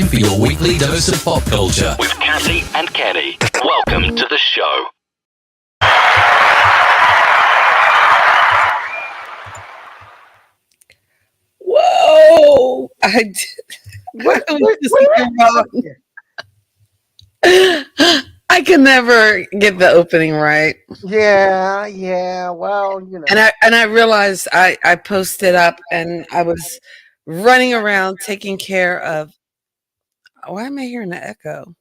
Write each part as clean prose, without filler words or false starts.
time for your weekly dose of pop culture with Cassie and Kenny. Welcome to the show. Whoa! What? was just wrong. I can never get the opening right. Yeah. Well, And I realized I posted up and I was running around taking care of. Why am I hearing the echo?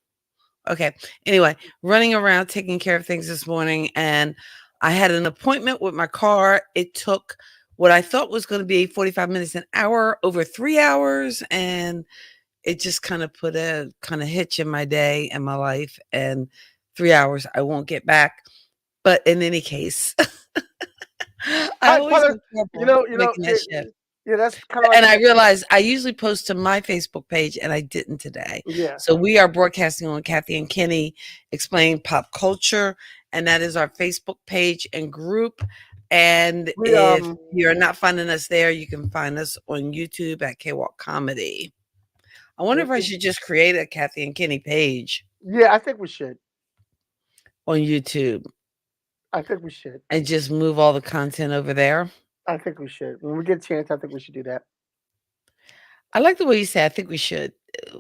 Okay. Anyway, running around taking care of things this morning, and I had an appointment with my car. It took what I thought was going to be 45 minutes, an hour, over 3 hours, and it just kind of put a kind of hitch in my day and my life. And 3 hours I won't get back. But in any case, I always have trouble making that shift. Yeah, that's kind of like. And I realized I usually post to my Facebook page, and I didn't today. Yeah. So we are broadcasting on Kathy and Kenny Explain Pop Culture, and that is our Facebook page and group. And if you're not finding us there, you can find us on YouTube at K-Walk Comedy. I wonder if I should just create a Kathy and Kenny page. Yeah, I think we should. On YouTube. I think we should. And just move all the content over there. I think we should. When we get a chance, I think we should do that. I like the way you say I think we should,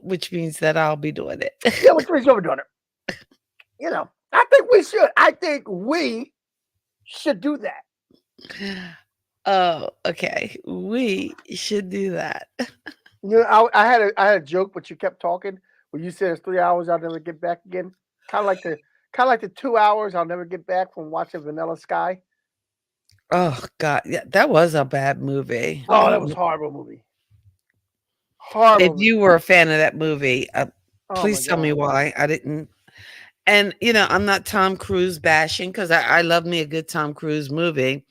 which means that I'll be doing it. Yeah, which means you'll be doing it. I think we should. I think we should do that. Oh, okay. We should do that. I had a joke, but you kept talking. When you said it's 3 hours, I'll never get back again. Kind of like the 2 hours I'll never get back from watching Vanilla Sky. Oh God, yeah, that was a bad movie. Oh, that was a horrible movie. Horrible. If you were a fan of that movie, please tell me why. I didn't. And I'm not Tom Cruise bashing because I love me a good Tom Cruise movie.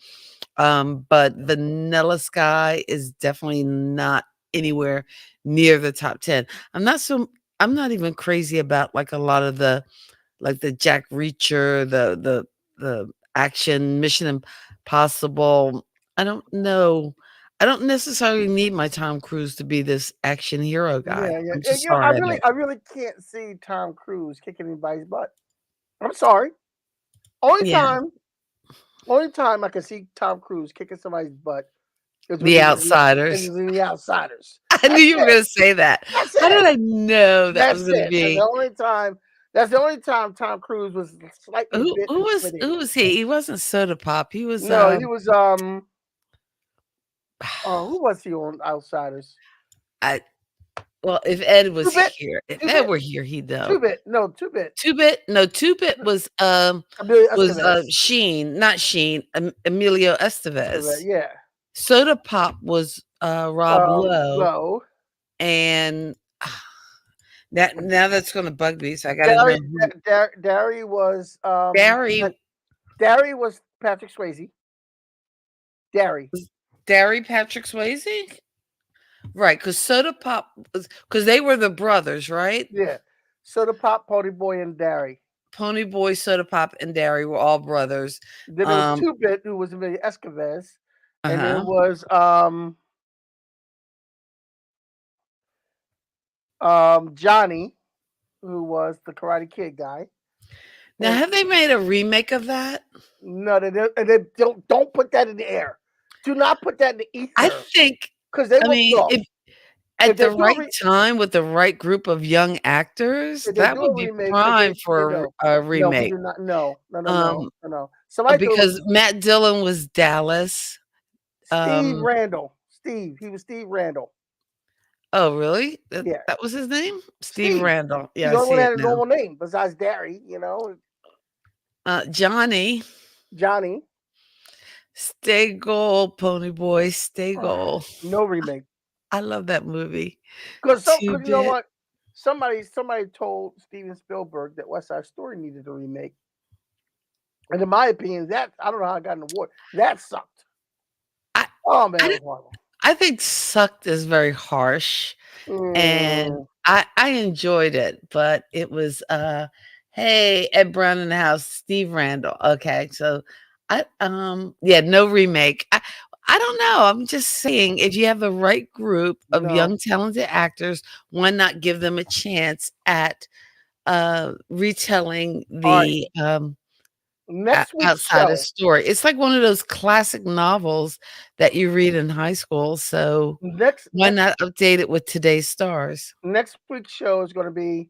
But Vanilla Sky is definitely not anywhere near the top 10. I'm not even crazy about like a lot of the Jack Reacher, the action Mission Impossible. I don't know. I don't necessarily need my Tom Cruise to be this action hero guy. Yeah. I'm just sorry. I really can't see Tom Cruise kicking anybody's butt. I'm sorry. Only time I can see Tom Cruise kicking somebody's butt is The Outsiders. in The Outsiders. I knew you were going to say that. How did I know that was going to be? That's the only time Tom Cruise was slightly. Who was he? He wasn't Soda Pop. He was he was who was he on Outsiders? Well, if Ed was here, if Ed were here, he'd know. Two Bit. No, Two Bit was Sheen, not Sheen, Emilio Estevez. Yeah. Soda Pop was Rob Lowe. And now that's going to bug me, so I got to know. Derry was Patrick Swayze. Derry Patrick Swayze? Right, because Soda Pop, because they were the brothers, right? Yeah. Soda Pop, Pony Boy, and Derry. Pony Boy, Soda Pop, and Derry were all brothers. Then there was Two Bit, who was Emilio Estevez. And there was Johnny, who was the Karate Kid guy. Now, have they made a remake of that? No, they don't put that in the air. Do not put that in the ether. I think because at the right time with the right group of young actors, that would be prime for a remake. No. Because Matt Dillon was Dallas. Steve Randall. He was Steve Randall. Oh, really? Yeah. That was his name? Steve Randall. Yeah. He only had a normal name besides Derry, Johnny. Stay gold, Pony Boy. Stay gold. No remake. I love that movie. Because you know what? Somebody told Steven Spielberg that West Side Story needed a remake. And in my opinion, I don't know how I got an award. That sucked. It was horrible. I think sucked is very harsh. And I enjoyed it, but it was hey, Ed Brown in the house, Steve Randall. Okay, so no remake. I don't know. I'm just saying, if you have the right group of No. young, talented actors, why not give them a chance at retelling All right. the Next week's outside a show. story? It's like one of those classic novels that you read in high school. So Next why next not update it with today's stars? next week's show is going to be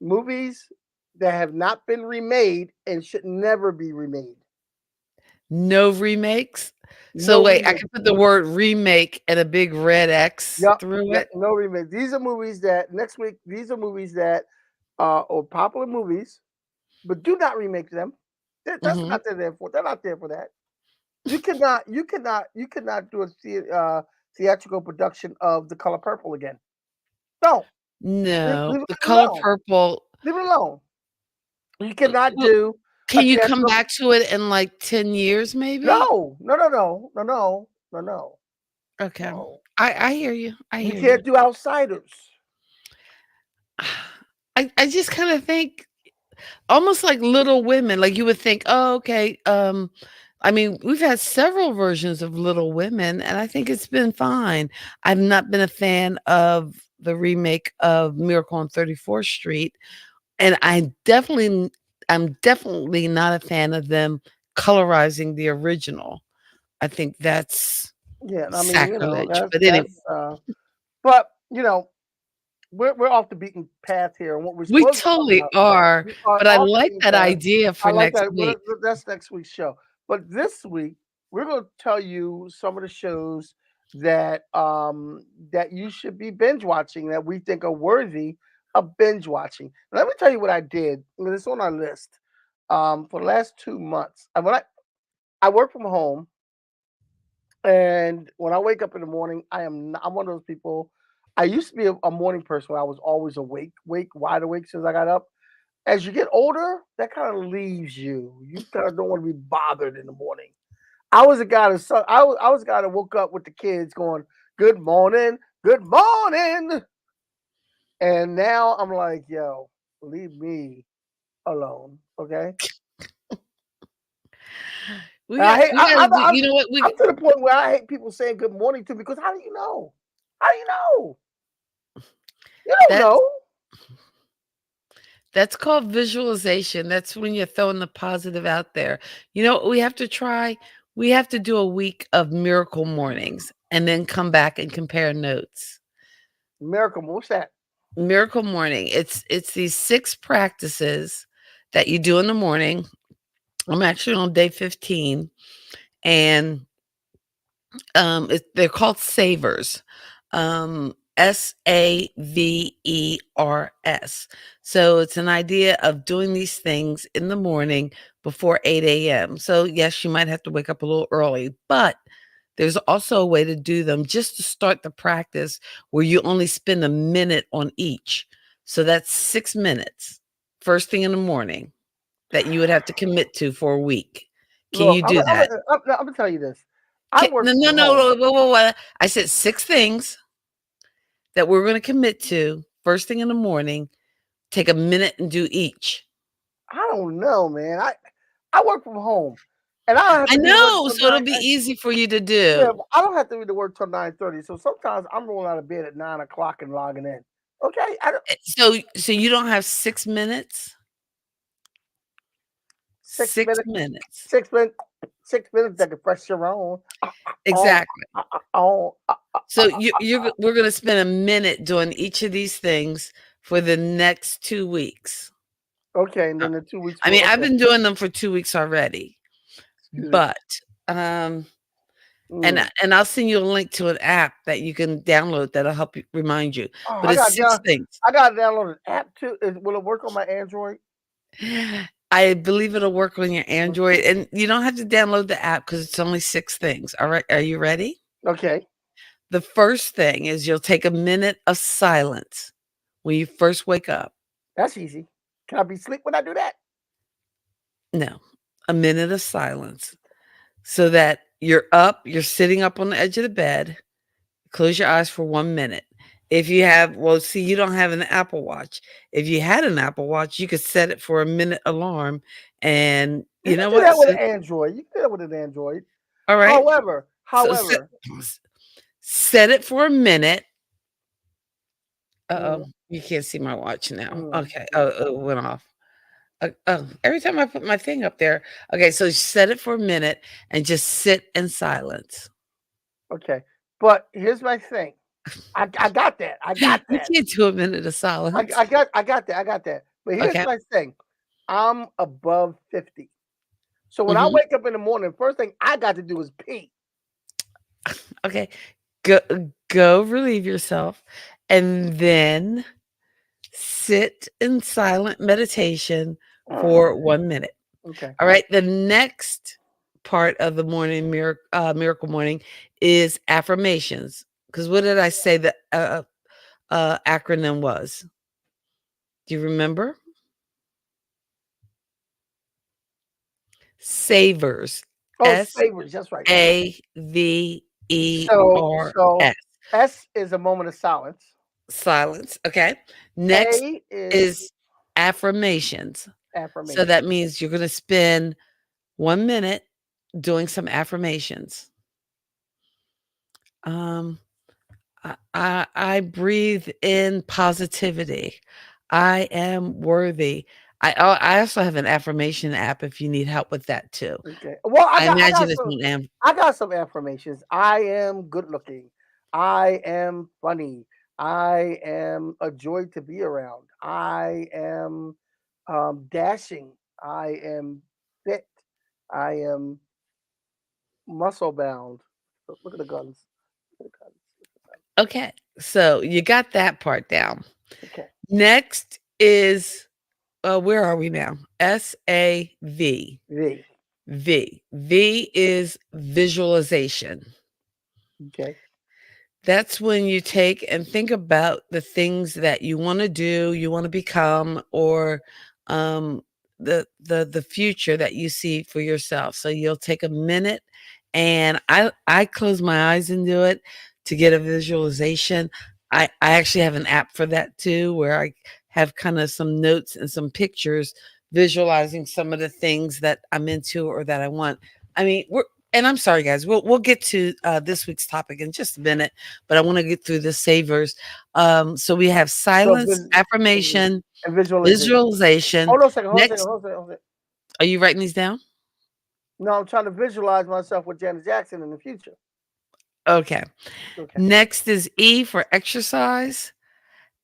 movies that have not been remade and should never be remade. No remakes. So No wait, I remake. can put the word remake and a big red X Yep. through Yep. it. No remake. These are movies that next week. These are movies that are popular movies, but do not remake them. That's Hmm. not what they're there for. They're not there for that. You cannot do a theatrical production of The Color Purple again. No, No, leave The it Color alone. Purple. Leave it alone. You cannot w- do a Can you come theatrical. back to it in like 10 years, maybe? No, no, no, no, no, no, no, no, Okay. no. I hear you. I You hear you. can't do Outsiders. I just kind of think almost like Little Women. Like you would think, oh, okay. I mean, we've had several versions of Little Women, and I think it's been fine. I've not been a fan of the remake of Miracle on 34th Street, and I'm definitely not a fan of them colorizing the original. I think that's Yeah, I mean, sacrilege. that's But anyway, but we're off the beaten path here, and what we're we supposed to talk totally about. are. We are But I off the like beaten that path. idea I for like next that. week. That's next week's show. But this week, we're going to tell you some of the shows that you should be binge watching that we think are worthy of binge watching. Let me tell you what I did. I mean, it's on our list for the last 2 months. And I work from home, and when I wake up in the morning, I'm one of those people. I used to be a morning person where I was always wide awake since I got up. As you get older, that kind of leaves you. You kind of don't want to be bothered in the morning. I was a guy that woke up with the kids going, good morning," and now I'm like, "Yo, leave me alone, okay?" We And I got hate. we gotta do, you know what? I'm to the point where I hate people saying good morning to me because how do you know? How do you know? You don't That's know. that's called visualization. That's when you're throwing the positive out there. You know what we have to try? We have to do a week of miracle mornings and then come back and compare notes. Miracle, what's that? Miracle morning. It's these 6 practices that you do in the morning. I'm actually on day 15, and they're called savers. Savers. So it's an idea of doing these things in the morning before 8 a.m. So yes, you might have to wake up a little early, but there's also a way to do them just to start the practice where you only spend a minute on each. So that's 6 minutes first thing in the morning that you would have to commit to for a week. Can Look, you do that? I'm gonna tell you this. I work No, no, from no, home. no, whoa, whoa, whoa. I said 6 things that we're gonna commit to first thing in the morning. Take a minute and do each. I don't know, man. I work from home, and I don't have I to be to work know, till so it'll nine. be easy for you to Yeah, do. but I don't have to be to work till 9:30. So sometimes I'm rolling out of bed at 9 o'clock and logging in. Okay, I don't, So you don't have 6 minutes? 6 6 minutes, minutes. 6 minutes, 6 minutes that can press your own. Oh, Exactly. oh, So we're gonna spend a minute doing each of these things for the next 2 weeks. okay, and Uh, then the 2 weeks I mean, for I've okay. been doing them for 2 weeks already, Excuse me. but, um and Mm. I'll send you a link to an app that you can download that'll help you remind you, Oh, but it's 6 things. I got to download an app too. Will it work on my Android? I believe it'll work on your Android, and you don't have to download the app because it's only 6 things. Alright, are you ready? Okay, The first thing is you'll take a minute of silence when you first wake up. that's easy. Can I be asleep when I do that? No, a minute of silence so that you're sitting up on the edge of the bed. Close your eyes for 1 minute. If you have well, see, you don't have an Apple Watch. If you had an Apple Watch, you could set it for a minute alarm, and You you can know do what? that with So an Android. You can do that with an Android. All right. However, So set it for a minute. mm, You can't see my watch now. mm, Okay. Oh, it went off. Every time I put my thing up there. Okay, so set it for a minute and just sit in silence. okay. But here's my thing. I got that. I got You that. can't do a minute of silence. I got that. I got that. But here's Okay. my thing. I'm above 50. So when I Mhm. wake up in the morning, first thing I got to do is pee. Okay. Go go relieve yourself and then sit in silent meditation for 1 minute. Okay. All right. The next part of the morning miracle morning is affirmations. Because what did I say the acronym was? Do you remember? Savers. Oh, S savers. That's right. That's right. A V E R So S. S is a moment of silence. Silence. Okay. Next A is is affirmations. So affirmation. that means you're going to spend 1 minute doing some affirmations. Um, I breathe in positivity. I am worthy. I also have an affirmation app if you need help with that too. Okay. Well, I imagine it's an I got some affirmations. I am good looking. I am funny. I am a joy to be around. I am dashing. I am fit. I am muscle bound. Look at the guns. Look at the guns. okay. So you got that part down. Okay. Next is where are we now? SAV. V. V is visualization. Okay. That's when you take and think about the things that you want to do, you want to become, or um, the future that you see for yourself. So you'll take a minute, and I close my eyes and do it to get a visualization. I actually have an app for that too, where I have kind of some notes and some pictures visualizing some of the things that I'm into or that I want. I mean, and I'm sorry, guys. We'll get to this week's topic in just a minute, but I want to get through the savers. So we have So silence, affirmation, and visualization. visualization. Hold on a second. Hold on a second. Next, Hold on a second. Hold on a second. are you writing these down? No, I'm trying to visualize myself with Janet Jackson in the future. Okay. Okay. Next is E for exercise.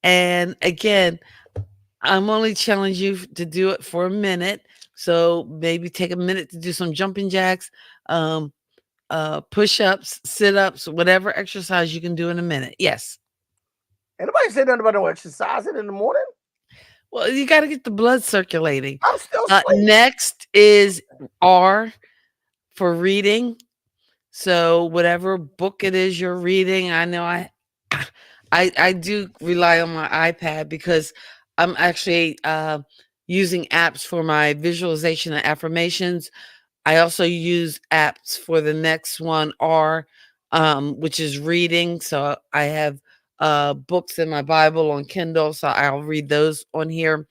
And again, I'm only challenging you to do it for a minute. So maybe take a minute to do some jumping jacks, um, push-ups, sit-ups, whatever exercise you can do in a minute. Yes. Anybody say nothing about no exercising in the morning? Well, you got to get the blood circulating. I'm still asleep. Next is R for reading. So whatever book it is you're reading, I know I do rely on my iPad because I'm actually using apps for my visualization and affirmations. I also use apps for the next one, R, which is reading. So I have books in my Bible on Kindle, so I'll read those on here.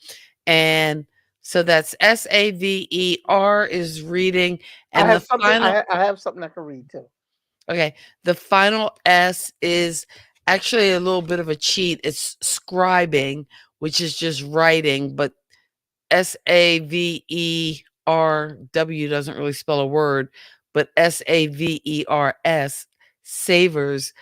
And so that's SAVER is reading, I and the have something. final I have something I can read too. okay, the final S is actually a little bit of a cheat. It's scribing, which is just writing, but SAVERW doesn't really spell a word, but SAVERS, savers,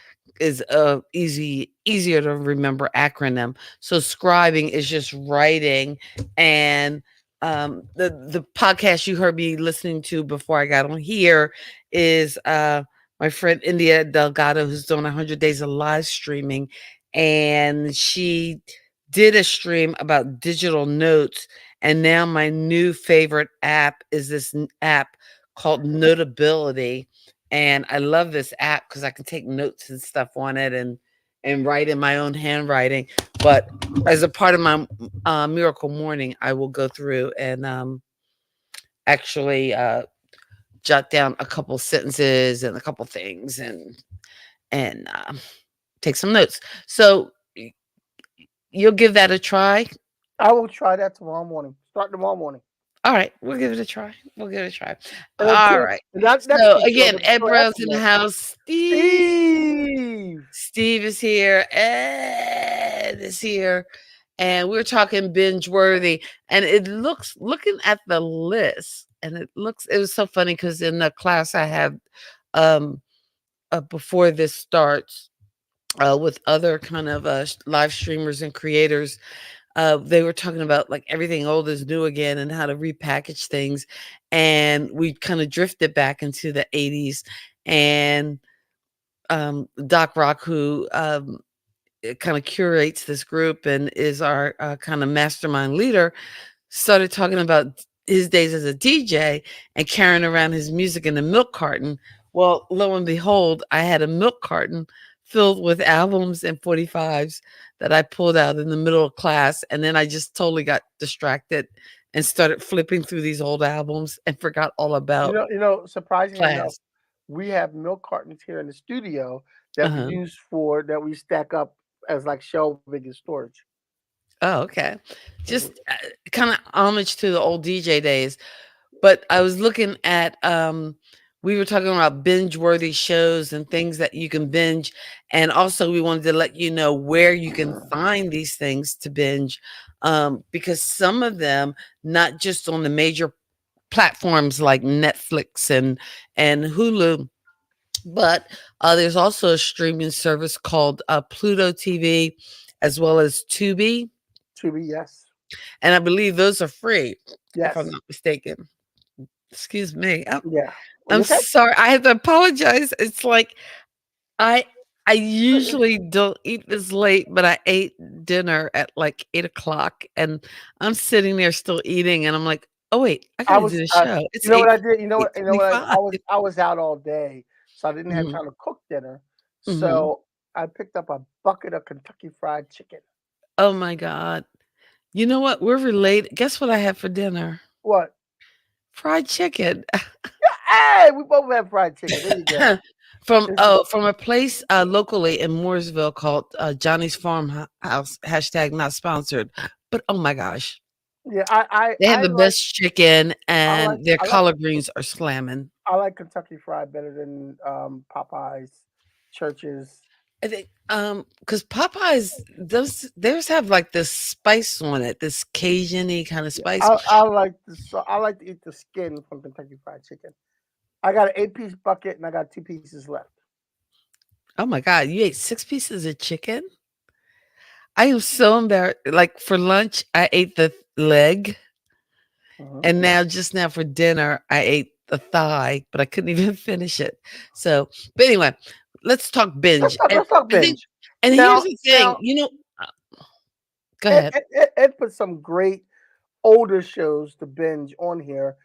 is a easier to remember acronym. So scribing is just writing, and the podcast you heard me listening to before I got on here is my friend India Delgado, who's doing 100 days of live streaming, and she did a stream about digital notes. And now my new favorite app is this app called Notability. And I love this app because I can take notes and stuff on it and write in my own handwriting. But as a part of my miracle morning, I will go through and actually jot down a couple sentences and a couple things and take some notes. So you'll give that a try. I will try that tomorrow morning. Start tomorrow morning. All right, we'll give it a try. We'll give it a try. And then All two, right. and that next So week's show is again, gonna be Ed so Bros in the excellent. house. Steve. Steve. Steve is here. Ed is here. And we're talking binge worthy. And it looks, looking at the list, and it was so funny because in the class I have um before this starts with other kind of live streamers and creators, they were talking about like everything old is new again and how to repackage things. And we kind of drifted back into the 80s. And Doc Rock, who kind of curates this group and is our kind of mastermind leader, started talking about his days as a DJ and carrying around his music in a milk carton. Well, lo and behold, I had a milk carton filled with albums and 45s that I pulled out in the middle of class. And then I just totally got distracted and started flipping through these old albums and forgot all about Surprisingly enough, class. we have milk cartons here in the studio that we Uh-huh. use that we stack up as like shelving and storage. Oh, okay. Just kind of homage to the old DJ days. But I was looking at we were talking about binge worthy shows and things that you can binge, and also we wanted to let you know where you can find these things to binge, because some of them, not just on the major platforms like Netflix and Hulu, but there's also a streaming service called Pluto TV, as well as Tubi, Tubi, yes. and I believe those are free, if I'm Yes. not mistaken. Excuse me. Yeah. Well, I'm you okay? sorry. I have to apologize. It's like I I usually don't eat this late, but I ate dinner at like 8 o'clock, and I'm sitting there still eating, and I'm like, oh wait, I I gotta do was, the show. It's you know what eight I did? eight You know twenty what? five. I was out all day, so I didn't have Mm-hmm. time to cook dinner. Mm-hmm. So I picked up a bucket of Kentucky Fried Chicken. Oh my God. You know what? We're related. Guess what I had for dinner? What? Fried chicken. Yeah, hey, we both have fried chicken. There you go. From a place locally in Mooresville called Johnny's Farmhouse. Hashtag not sponsored. But oh my gosh. Yeah, They have the best chicken, I like and their I like collard greens are slamming. I like Kentucky Fried better than Popeyes, Church's. I think because Popeyes, theirs have like this spice on it, this Cajun-y kind of Yeah, spice. I like to eat the skin from Kentucky Fried Chicken. I got an 8-piece bucket and I got 2 pieces left. Oh my God, you ate 6 pieces of chicken? I am so embarrassed. Like for lunch, I ate the leg, Mhm. and just now for dinner, I ate the thigh, but I couldn't even finish it. So, but anyway, let's talk binge. And Let's talk I think, binge. and here's Now, the thing, go Ed, ahead. Ed put some great older shows to binge on here,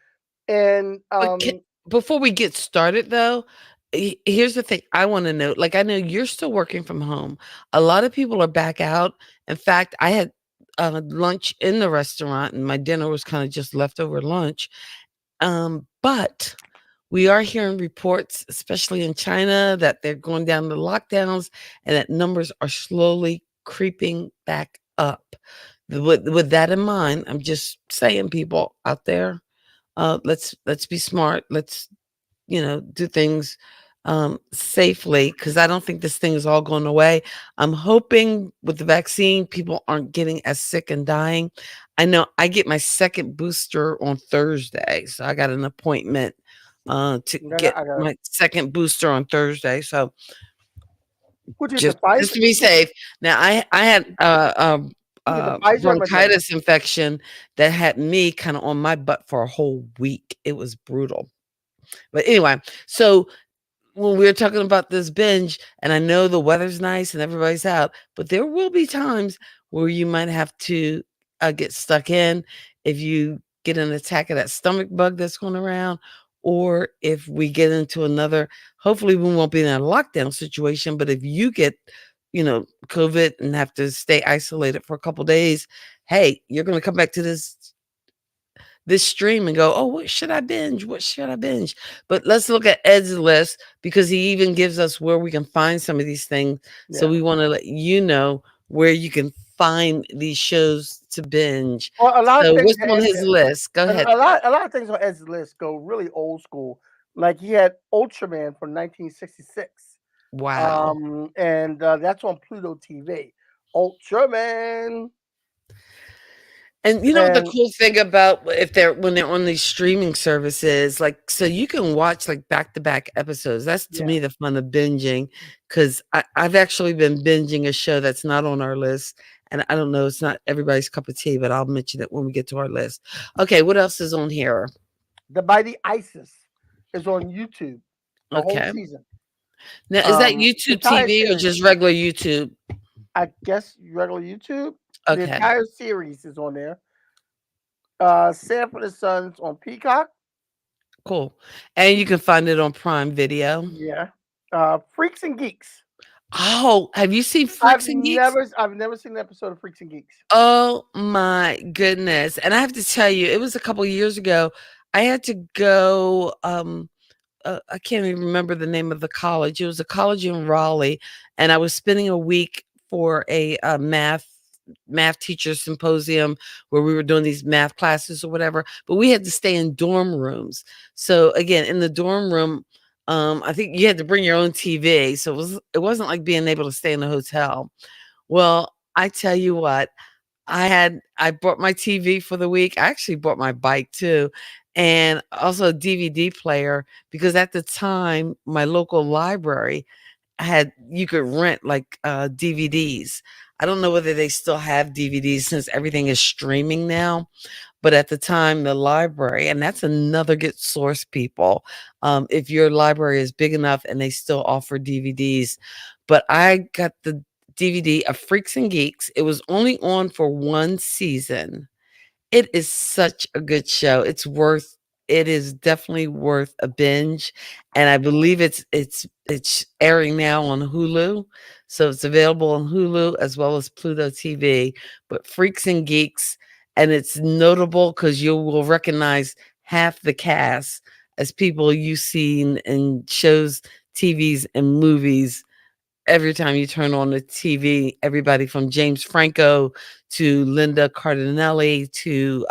and But before we get started, though, here's the thing I want to know. Like, I know you're still working from home. A lot of people are back out. In fact, I had lunch in the restaurant, and my dinner was kind of just leftover lunch. But we are hearing reports, especially in China, that they're going down the lockdowns and that numbers are slowly creeping back up. With that in mind, I'm just saying, people out there, let's be smart. Let's do things safely, because I don't think this thing is all going away. I'm hoping with the vaccine, people aren't getting as sick and dying. I know I get my second booster on Thursday, so I got an appointment to get I got my second booster on Thursday. So would you get just the Pfizer? to be safe. Now I had You get the Pfizer or Moderna? bronchitis infection that had me kind of on my butt for a whole week. It was brutal. But anyway, so when we were talking about this binge, and I know the weather's nice and everybody's out, but there will be times where you might have to get stuck in if you get an attack of that stomach bug that's going around, or if we get into another, hopefully we won't be in a lockdown situation, but if you get, COVID and have to stay isolated for a couple days, hey, you're going to come back to this stream and go, oh, what should I binge? What should I binge? But let's look at Ed's list, because he even gives us where we can find some of these things. So Yeah. we want to let you know where you can find these shows to binge. Well, a lot of So things what's on his list? Go ahead. a lot of things on Ed's list go really old school. Like he had Ultraman from 1966, Wow. and that's on Pluto TV. Ultraman, And you know what the and cool thing about if they're when they're on these streaming services, like so you can watch like back to back episodes. That's to yeah, me the fun of binging because I've actually been binging a show that's not on our list. And I don't know, it's not everybody's cup of tea, but I'll mention it when we get to our list. Okay, what else is on here? the Mighty ISIS is on YouTube, the whole Okay. season. Now is that The YouTube entire TV or series. just regular YouTube? I guess regular YouTube. The Okay, entire series is on there. Sanford and Sons on Peacock. cool. And you can find it on Prime Video. Yeah. Freaks and Geeks. Oh, have you seen Freaks and Geeks? I've never seen an episode of Freaks and Geeks. Oh my goodness. And I have to tell you, it was a couple years ago. I had to go I can't even remember the name of the college. It was a college in Raleigh and I was spending a week for a math teacher symposium where we were doing these math classes or whatever, but we had to stay in dorm rooms. So again, in the dorm room, I think you had to bring your own TV. So it wasn't like being able to stay in a hotel. Well, I tell you what, I bought my TV for the week. I actually bought my bike too, and also a DVD player because at the time my local library had you could rent like DVDs. I don't know whether they still have DVDs since everything is streaming now, but at the time the library, and that's another good source, people. If your library is big enough and they still offer DVDs, but I got the DVD of Freaks and Geeks. It was only on for one season. It is such a good show. It is definitely worth a binge. And I believe it's airing now on Hulu. So it's available on Hulu as well as Pluto TV. But Freaks and Geeks, and it's notable because you will recognize half the cast as people you've seen in shows, TVs, and movies. Every time you turn on the TV, everybody from James Franco to Linda Cardinelli to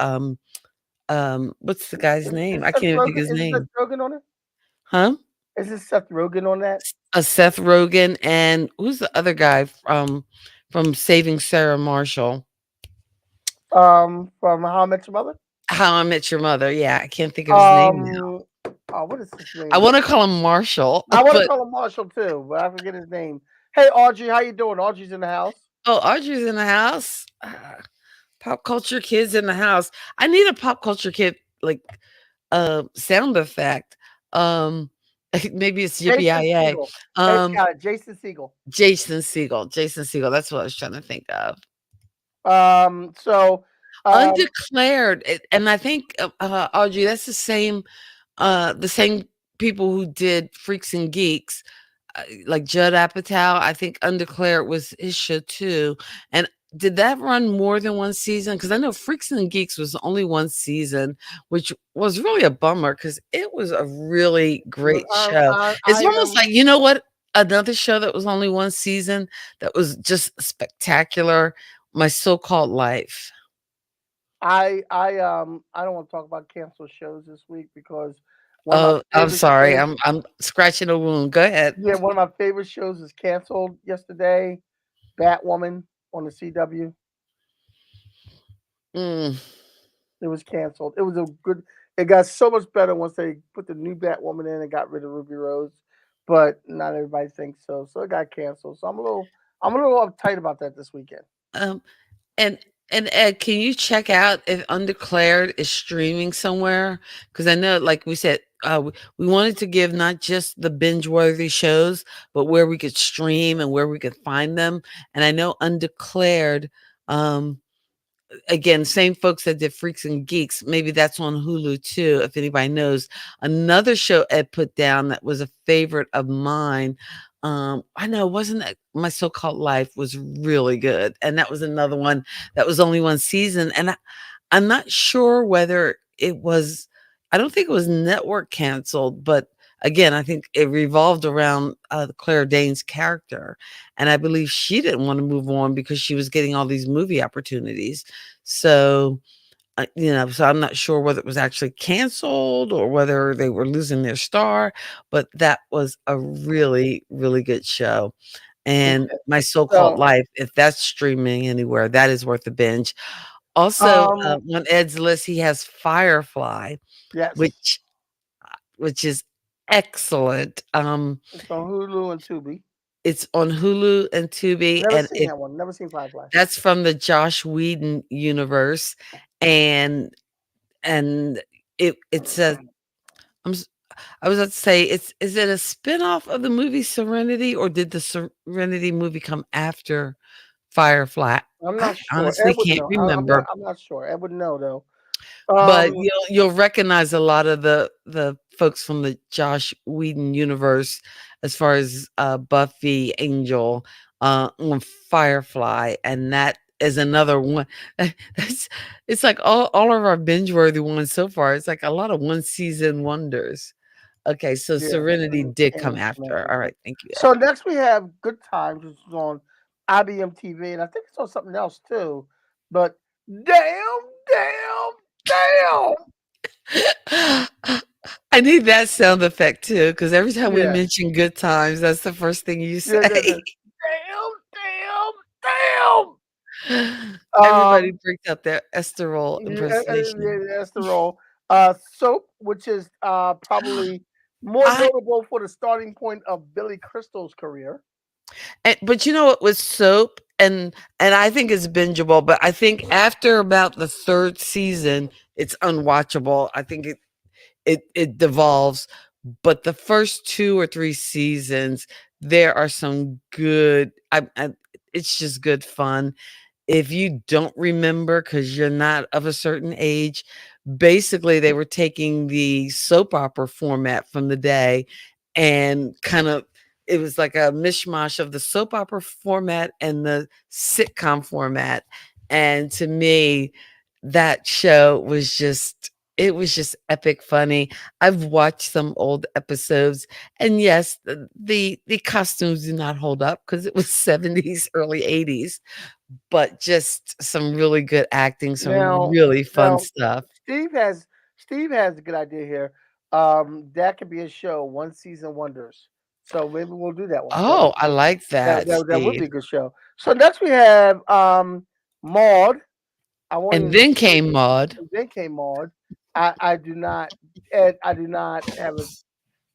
what's the guy's name? I can't even think his Is it Seth name. Rogen on it? Huh? Is it Seth Rogen on that? Seth Rogen and who's the other guy from Saving Sarah Marshall? From How I Met Your Mother. How I Met Your Mother. Yeah, I can't think of his name now. What is his name? I want to call him Marshall, I want to but call him Marshall too, but I forget his name. Hey, Audrey, how you doing? Audrey's in the house. oh, Audrey's in the house. Pop culture kids in the house. I need a pop culture kid like sound effect. Um, maybe it's Yippee Jason Segel. Um, Got it. Jason Segel. Jason Segel. Jason Segel. That's what I was trying to think of. So Undeclared, and I think Audrey, that's the same people who did Freaks and Geeks, like Judd Apatow. I think Undeclared was his show too. And did that run more than one season? Because I know Freaks and Geeks was only one season, which was really a bummer because it was a really great show. It's almost like, you know what? Another show that was only one season that was just spectacular. My So-Called Life. I don't want to talk about canceled shows this week because one of Oh, my I'm favorite sorry. shows, I'm scratching a wound. Go ahead. yeah, one of my favorite shows is canceled yesterday. Batwoman on the CW. Mm. It was canceled. It was a good. It got so much better once they put the new Batwoman in and got rid of Ruby Rose, but not everybody thinks so. So it got canceled. So I'm a little uptight about that this weekend. Um, and Ed, can you check out if Undeclared is streaming somewhere? Because I know, like we said, we wanted to give not just the binge-worthy shows, but where we could stream and where we could find them. And I know Undeclared, again, same folks that did Freaks and Geeks. Maybe that's on Hulu too, if anybody knows. Another show Ed put down that was a favorite of mine. I know, wasn't that My So-Called Life was really good. And that was another one that was only one season. And I'm not sure whether it was, I don't think it was network canceled, but again, I think it revolved around Claire Danes' character, and I believe she didn't want to move on because she was getting all these movie opportunities. So so I'm not sure whether it was actually canceled or whether they were losing their star, but that was a really, really good show. And Okay. My So-Called So, Life, if that's streaming anywhere, that is worth a binge. Also, um, on Ed's list, he has Firefly, yes, which is excellent. it's on Hulu and Tubi. It's on Hulu and Tubi, Never and seen that one. Never seen Firefly. that's from the Josh Whedon universe, and and it's a I'm s I was about to say, is it a spinoff of the movie Serenity, or did the Serenity movie come after Firefly? I'm I not sure. honestly Ed would can't know. remember, I'm not sure. Ed would know though. but Um, you'll recognize a lot of the folks from the Josh Whedon universe as far as, Buffy, Angel, on Firefly, and that is another one. That's it's like all of our binge-worthy ones so far, it's like a lot of one-season wonders. Okay, so yeah, Serenity did come and after. Serenity. Alright, thank you, So Ed. next we have Good Times, which is on IBM TV, and I think it's on something else too. But damn, damn, damn. I need that sound effect too, because every time we Yeah, mention good times, that's the first thing you yeah, say. damn, damn, damn. Everybody breaks out their Esterol impersonation. Yeah, that's the role. Soap, which is probably more I notable for the starting point of Billy Crystal's career. but you know what, with Soap, and I think it's bingeable, but I think after about the 3rd season, it's unwatchable. I think it devolves, but the first 2 or 3 seasons, there are some good I it's just good fun. If you don't remember because 'cause you're not of a certain age, basically, they were taking the soap opera format from the day and it was like a mishmash of the soap opera format and the sitcom format, and to me, that show was just epic funny. I've watched some old episodes, and yes, the costumes do not hold up because it was '70s, early '80s, but just some really good acting, some Now, really fun now, stuff. Steve has Steve has a good idea here. That could be a show, one season wonders. So maybe we'll do that one for you. Oh, I like that, That would Steve. be a good show. So next we have Maud. I won't And even then came Maude. and then came Maud. I do not Ed, I do not have a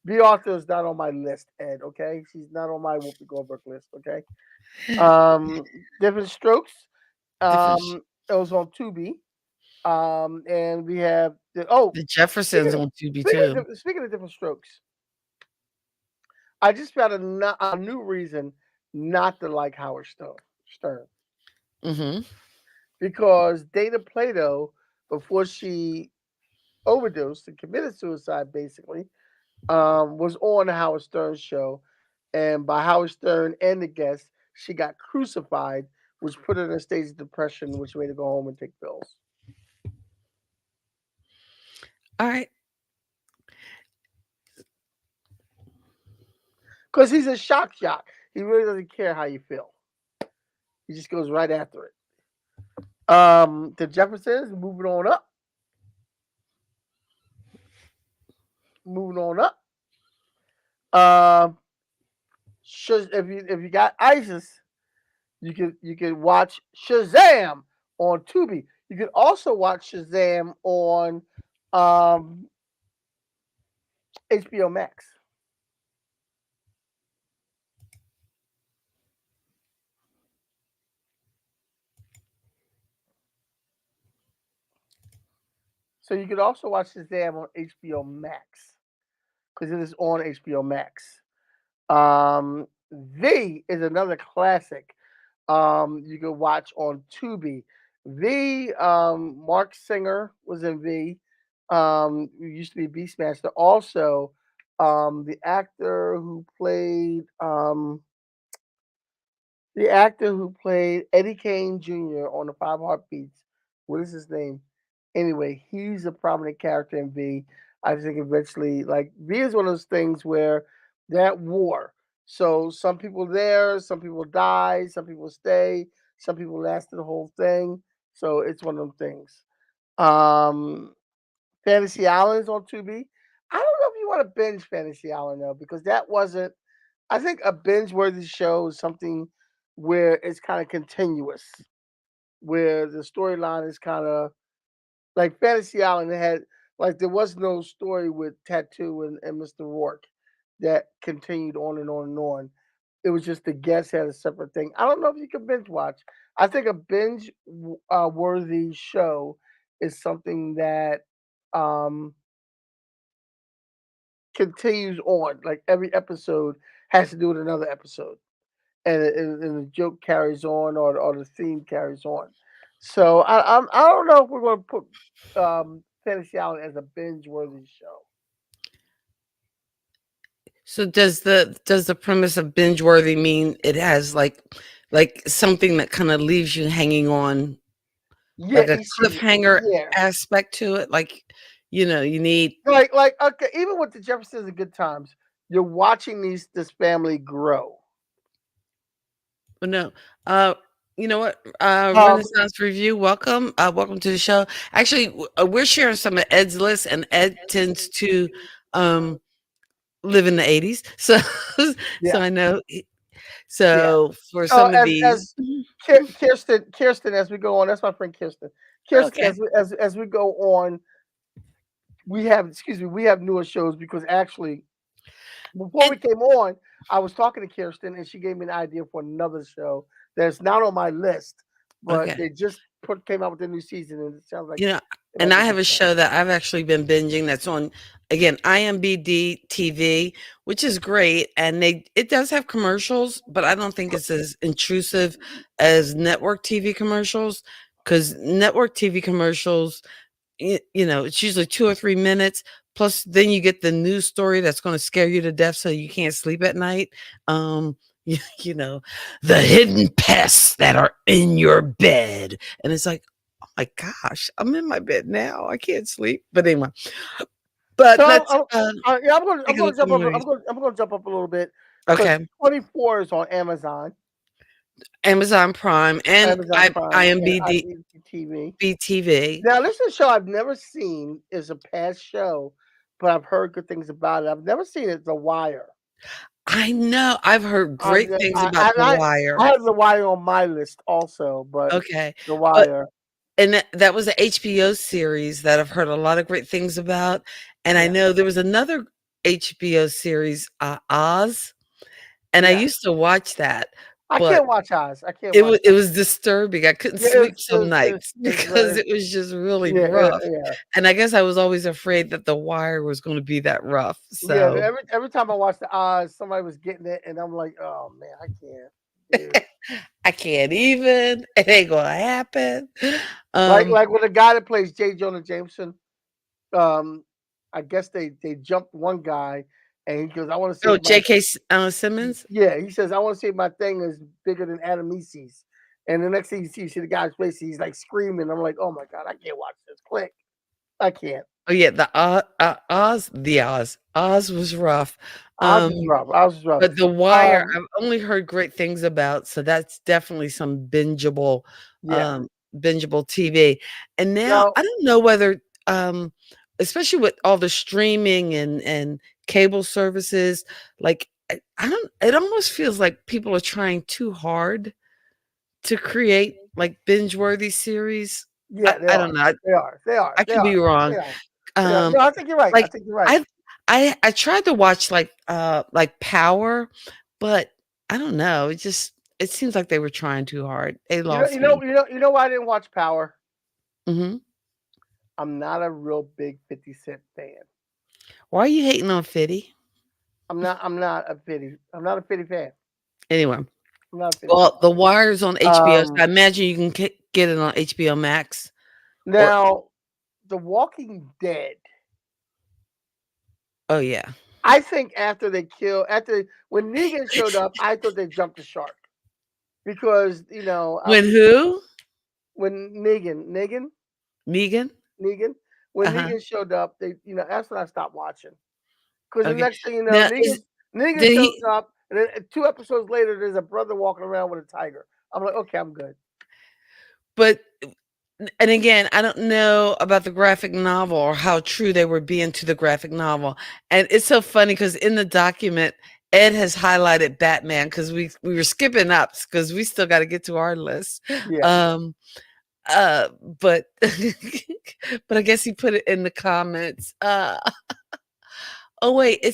B Arthur is not on my list, Ed, okay? She's not on my Whoopi Goldberg list, okay? Um Different Strokes. Different sh It was on Tubi. And we have oh, The Jeffersons on Tubi too. speaking of Different Strokes, I just found a new reason not to like Howard Stern Mhm. because Dana Plato, before she overdosed and committed suicide, basically, was on the Howard Stern show, and by Howard Stern and the guests, she got crucified, which put her in a stage of depression, which made her go home and take pills. Alright. Because he's a shock jock. He really doesn't care how you feel. He just goes right after it. The Jeffersons moving on up. Moving on up. Um, if you got ISIS, you can watch Shazam on Tubi. You can also watch Shazam on um, HBO Max. So you could also watch Shazam on HBO Max because it is on HBO Max. V is another classic. You can watch on Tubi. V. Mark Singer was in V. Who used to be Beastmaster. Also, the actor who played Eddie Kane Jr. on the Five Heartbeats. What is his name? Anyway, he's a prominent character in V. I think eventually, like, V is one of those things where that war. So some people there, some people die, some people stay, some people last the whole thing. So it's one of them things. Um, Fantasy Island is on Tubi. I don't know if you want to binge Fantasy Island though, because that wasn't. I think a binge-worthy show is something where it's kind of continuous, where the storyline is kind of like Fantasy Island had like there was no story with Tattoo and Mr. Rourke that continued on and on and on. It was just the guests had a separate thing. I don't know if you can binge watch. I think a binge worthy show is something that um, continues on. Like every episode has to do with another episode, and the joke carries on, or the theme carries on. So I don't know if we're going to put Fantasy Island as a binge worthy show. So does the premise of binge worthy mean it has like something that kind of leaves you hanging on, Yeah, like a each season. cliffhanger Yeah, aspect to it? Like, you need. like okay, even with the Jeffersons and Good Times, you're watching this family grow. Oh, no. You know what? Um, Renaissance Review, welcome. Welcome to the show. Actually, we're sharing some of Ed's list, and Ed tends to um live in the 80s. So so yeah, I know. yeah. So for So some of these. Kirsten, as we go on, that's my friend Kirsten. Kirsten, Okay. as we go on, we have newer shows because actually before And we came on, I was talking to Kirsten and she gave me an idea for another show that's not on my list, but okay. they just came out with a new season and it sounds like You know, it and might be I have good a stuff. show that I've actually been binging that's on, again, IMBD TV, which is great. And it does have commercials, but I don't think it's as intrusive as network TV commercials, because network TV commercials, it's usually 2 or 3 minutes. Plus, then you get the news story that's going to scare you to death, so you can't sleep at night. Um, you know, the hidden pests that are in your bed, and it's like, oh my gosh, I'm in my bed now. I can't sleep. But anyway, but So let's yeah, take a look at movies. I'm going to jump up a little bit because Okay, 24 is on Amazon, Amazon Prime and Amazon Prime, and IMBD IBTV. BTV. Now, this is a show I've never seen. Is a past show, but I've heard good things about it. I've never seen it. The Wire. I know. I've heard great things about The I Wire. have The Wire on my list also, but Okay, The but Wire, and that was a HBO series that I've heard a lot of great things about, and I yeah, know there was another HBO series, Oz, and I yeah. used to watch that, I but can't watch Oz. I can't watch it Oz. was disturbing. I couldn't Yeah, sleep some nights it's because very it was just really yeah, rough, yeah. and I guess I was always afraid that The Wire was gonna be that rough, Yeah, so every time I watch the Oz, somebody was getting it, and I'm like, oh man, I can't. Dude. I can't even. It ain't gonna happen. Like Um, like with the guy that plays J. Jonah Jameson, um, I guess they jumped one guy, and he goes, I want to see oh, if my J.K. Simmons? yeah, he says, I want to see if my thing is bigger than Adam Eassy's. And the next thing you see the guy's face, he's like screaming. I'm like, oh my God, I can't watch this. Click. I can't. Oh, yeah, the Oz was rough. Oz Um, is rough. Oz is rough. but The Wire, Um, I've only heard great things about, so that's definitely some yeah. um, bingeable TV. And now Now, I don't know whether, especially with all the streaming and cable services, like I don't. It almost feels like people are trying too hard to create like binge-worthy series. yeah, they I are. don't know. They are. They are. I They could be are. wrong. They are. They are. Um, No, I think you're right. I like think you're right. I tried to watch like Power, but I don't know. It seems like they were trying too hard. They lost me. You know why I didn't watch Power? Mhm. I'm not a real big 50 Cent fan. Why are you hating on Fitty? I'm not a 50 fan. Anyway, I'm not a 50 fan. well, The Wire's on HBO, so Um I imagine you can get it on HBO Max or Now, The Walking Dead. oh yeah. I think after when Negan showed up, I thought they jumped the shark because When who? when Negan Megan? Negan when Uh-huh. Negan showed up, that's when I stopped watching. Because the Okay. next thing you know, Now Negan did shows he up, and then 2 episodes later, there's a brother walking around with a tiger. I'm like, okay, I'm good. but and again, I don't know about the graphic novel or how true they were being to the graphic novel. And it's so funny because in the document, Ed has highlighted Batman because we were skipping up because we still got to get to our list. Yeah. Um, but but I guess he put it in the comments. Oh wait,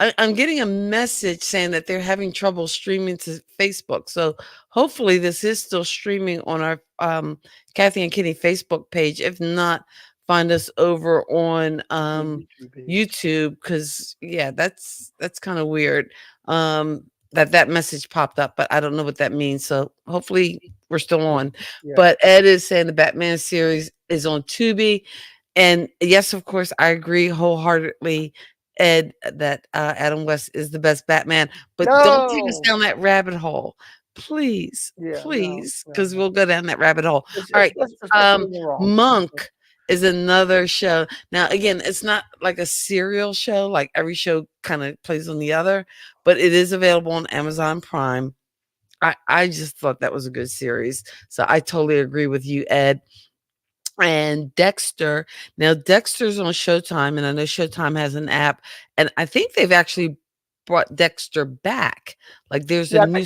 I'm getting a message saying that they're having trouble streaming to Facebook. So hopefully this is still streaming on our Kathy and Kenny Facebook page. If not, find us over on The YouTube page. YouTube because yeah, that's kind of weird. That message popped up, but I don't know what that means. So hopefully we're still on. Yeah. But Ed is saying the Batman series is on Tubi. And yes, of course, I agree wholeheartedly, Ed, that Adam West is the best Batman. But don't take us No. down that rabbit hole, please, Yeah. No. please, No. because No. we'll go down that rabbit hole. All right, Especially when you're wrong. Monk is another show. Now, again, it's not like a serial show, like every show kind of plays on the other, but it is available on Amazon Prime. I just thought that was a good series. So I totally agree with you, Ed. And Dexter. Now, Dexter's on Showtime, and I know Showtime has an app, and I think they've actually brought Dexter back. Like, there's a Yeah. new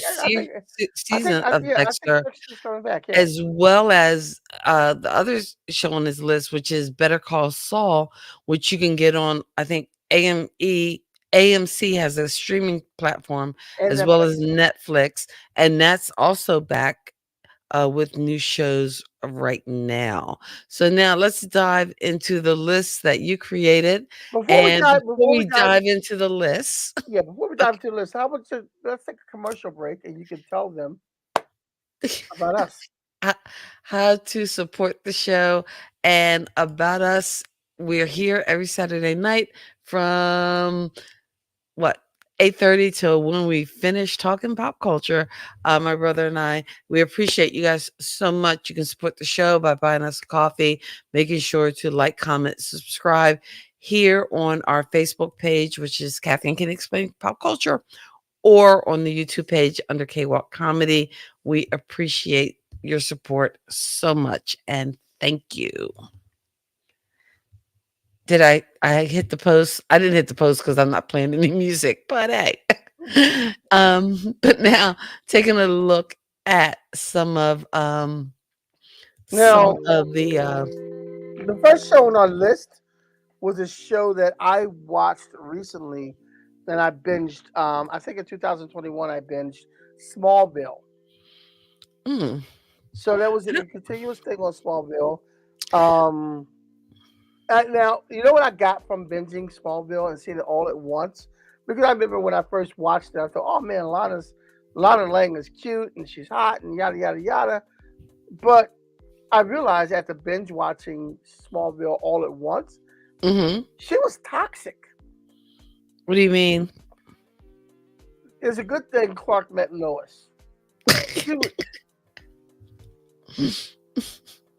season of I think Dexter, Dexter's coming back. Yeah. as well as the other show on his list, which is Better Call Saul, which you can get on, I think, AMC has a streaming platform And as well Netflix. as Netflix, and that's also back with new shows right now. So now let's dive into the list that you created. And before we dive into the list, before we dive okay, into the list, let's take a commercial break, and you can tell them about us. how to support the show and about us. We're here every Saturday night from what 8:30 till when we finish talking pop culture. My brother and we appreciate you guys so much. You can support the show by buying us a coffee, making sure to like, comment, subscribe here on our Facebook page, which is Kathy and Can Explain Pop Culture, or on the YouTube page under K-Walk Comedy. We appreciate your support so much, and thank you. Did I hit the post? I didn't hit the post because I'm not playing any music, but hey. But now taking a look at some of Now, the the first show on our list was a show that I watched recently that I binged. I think in 2021 I binged Smallville. mm, So that was a continuous thing on Smallville. Um, Now, you know what I got from binging Smallville and seeing it all at once? Because I remember when I first watched it, I thought, oh man, Lana Lang is cute and she's hot and yada yada yada. But I realized after binge watching Smallville all at once, she was toxic. What do you mean? It's a good thing Clark met Lois.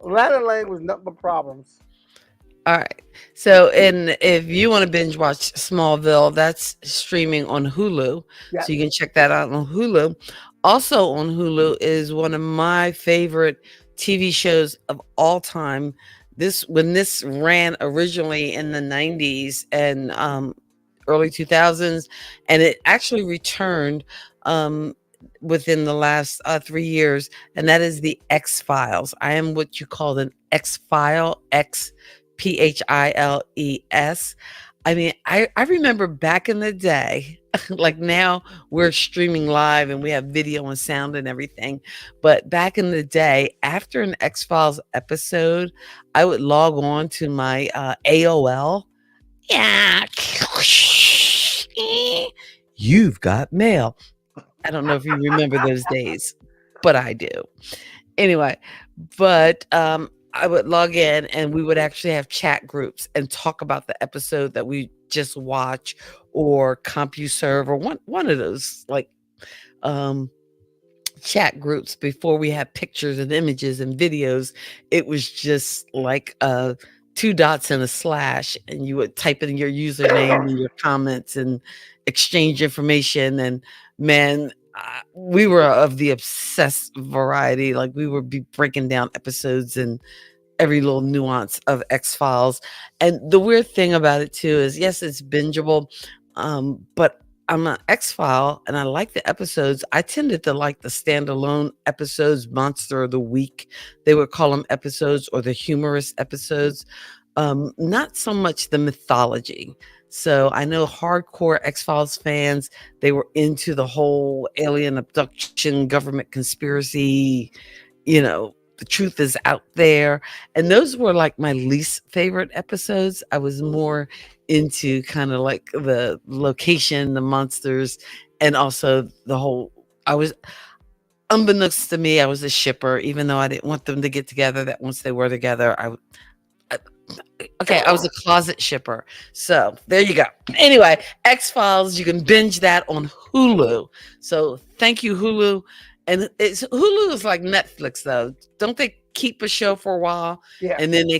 Lana Lang was nothing but problems. All right. So, and if you want to binge watch Smallville, that's streaming on Hulu. Yes. So you can check that out on Hulu. Also on Hulu is one of my favorite TV shows of all time. When this ran originally in the 90s and early 2000s, and it actually returned within the last 3 years, and that is the X-Files. I am what you call an X-File, Philes. I mean, I remember back in the day, like now we're streaming live and we have video and sound and everything. But back in the day, after an X-Files episode, I would log on to my AOL. Yeah. You've got mail. I don't know if you remember those days, but I do. Anyway, but I would log in and we would actually have chat groups and talk about the episode that we just watched, or CompuServe, or one of those like chat groups before we had pictures and images and videos. It was just like a two dots and a slash, and you would type in your username and your comments and exchange information. And man, we were of the obsessed variety. Like we would be breaking down episodes and every little nuance of X-Files. And the weird thing about it too is, yes, it's bingeable, but I'm an X-File and I like the episodes. I tended to like the standalone episodes, Monster of the Week, they would call them episodes, or the humorous episodes. Not so much the mythology. So I know hardcore X-Files fans, they were into the whole alien abduction, government conspiracy, the truth is out there. And those were like my least favorite episodes. I was more into kind of like the location, the monsters, and also the whole, I was, unbeknownst to me, I was a shipper, even though I didn't want them to get together, that once they were together, I was a closet shipper. So there you go. Anyway, X-Files, you can binge that on Hulu. So thank you, Hulu. And Hulu is like Netflix, though. Don't they keep a show for a while? Yeah. And then they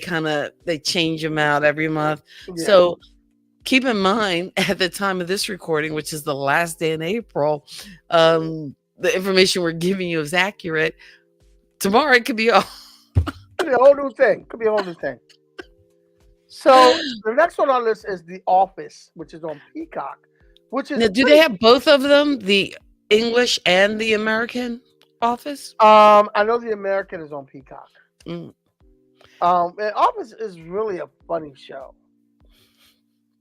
change them out every month. Yeah. So keep in mind, at the time of this recording, which is the last day in April, the information we're giving you is accurate. Tomorrow it could be a whole new thing. Could be a whole new thing. So the next one on this is The Office, which is on Peacock. Now, do they have both of them, the English and the American Office? I know the American is on Peacock. And Office is really a funny show.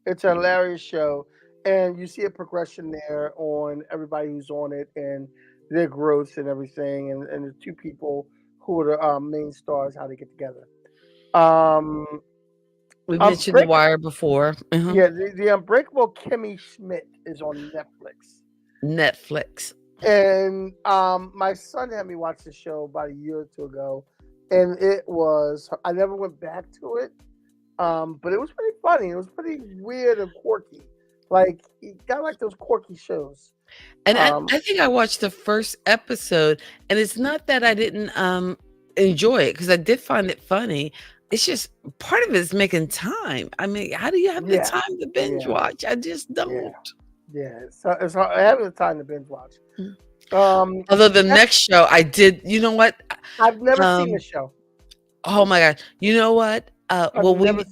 It's a hilarious show, and you see a progression there on everybody who's on it and their growth and everything, and the two people who are the main stars, how they get together. We mentioned The Wire before. Uh-huh. Yeah, the Unbreakable Kimmy Schmidt is on Netflix. And my son had me watch the show about a year or two ago, and I never went back to it, but it was pretty funny. It was pretty weird and quirky. Like, you got like those quirky shows. And I think I watched the first episode, and it's not that I didn't enjoy it, because I did find it funny. It's just part of it is making time. I mean, how do you have the time to binge watch? I just don't. Yeah. So it's hard having the time to binge watch. Although the next show I did, you know what? I've never seen the show. Oh my God. You know what?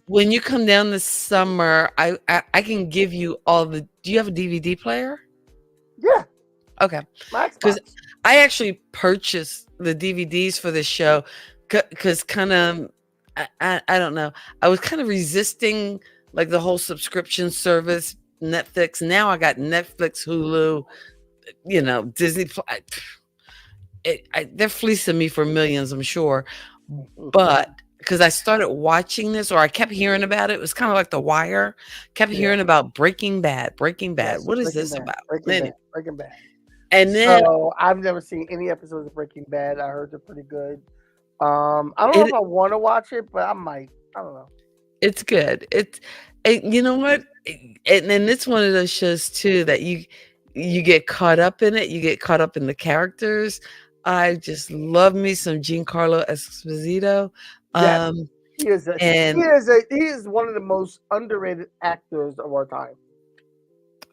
When you come down this summer, I can give you all the, do you have a DVD player? Yeah. Okay. Because I actually purchased the DVDs for this show because kind of, I don't know. I was kind of resisting like the whole subscription service, Netflix. Now I got Netflix, Hulu, Disney. They're fleecing me for millions, I'm sure. But because I started watching this, or I kept hearing about it, it was kind of like The Wire. Kept hearing about Breaking Bad. Yes, what is this about? Breaking Bad. And then, so I've never seen any episodes of Breaking Bad. I heard they're pretty good. I don't know if I want to watch it, but I might. I don't know. It's good. You know what? And it's one of those shows too that you get caught up in it. You get caught up in the characters. I just love me some Giancarlo Esposito. He is one of the most underrated actors of our time.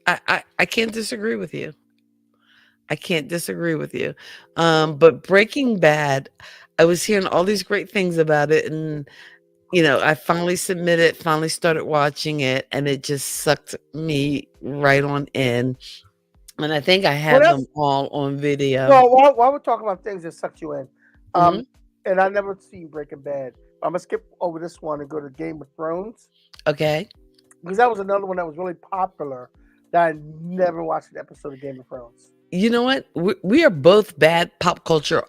I can't disagree with you. But Breaking Bad, I was hearing all these great things about it, and I finally started watching it, and it just sucked me right on in. And I think I have them all on video. Well, while we're talking about things that sucked you in, and I never seen Breaking Bad, I'm gonna skip over this one and go to Game of Thrones. Okay. Because that was another one that was really popular that I never watched an episode of Game of Thrones. You know what? We are both bad pop culture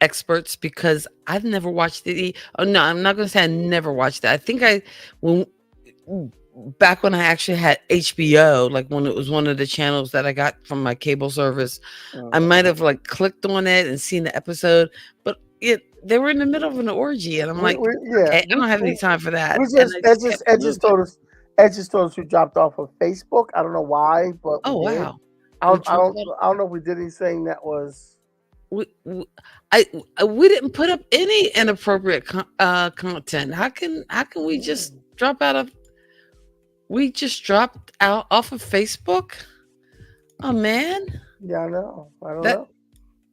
experts because I've never watched it. Oh no, I'm not going to say I never watched it. I think back when I actually had HBO, like when it was one of the channels that I got from my cable service, I might have like clicked on it and seen the episode, but they were in the middle of an orgy, and I'm like, I don't have any time for that. Ed just told us we dropped off of Facebook. I don't know why, but wow. I don't know if we did anything that was we didn't put up any inappropriate content. How can we just drop out of? We just dropped out off of Facebook. Oh man, Yeah, I know. I don't that know.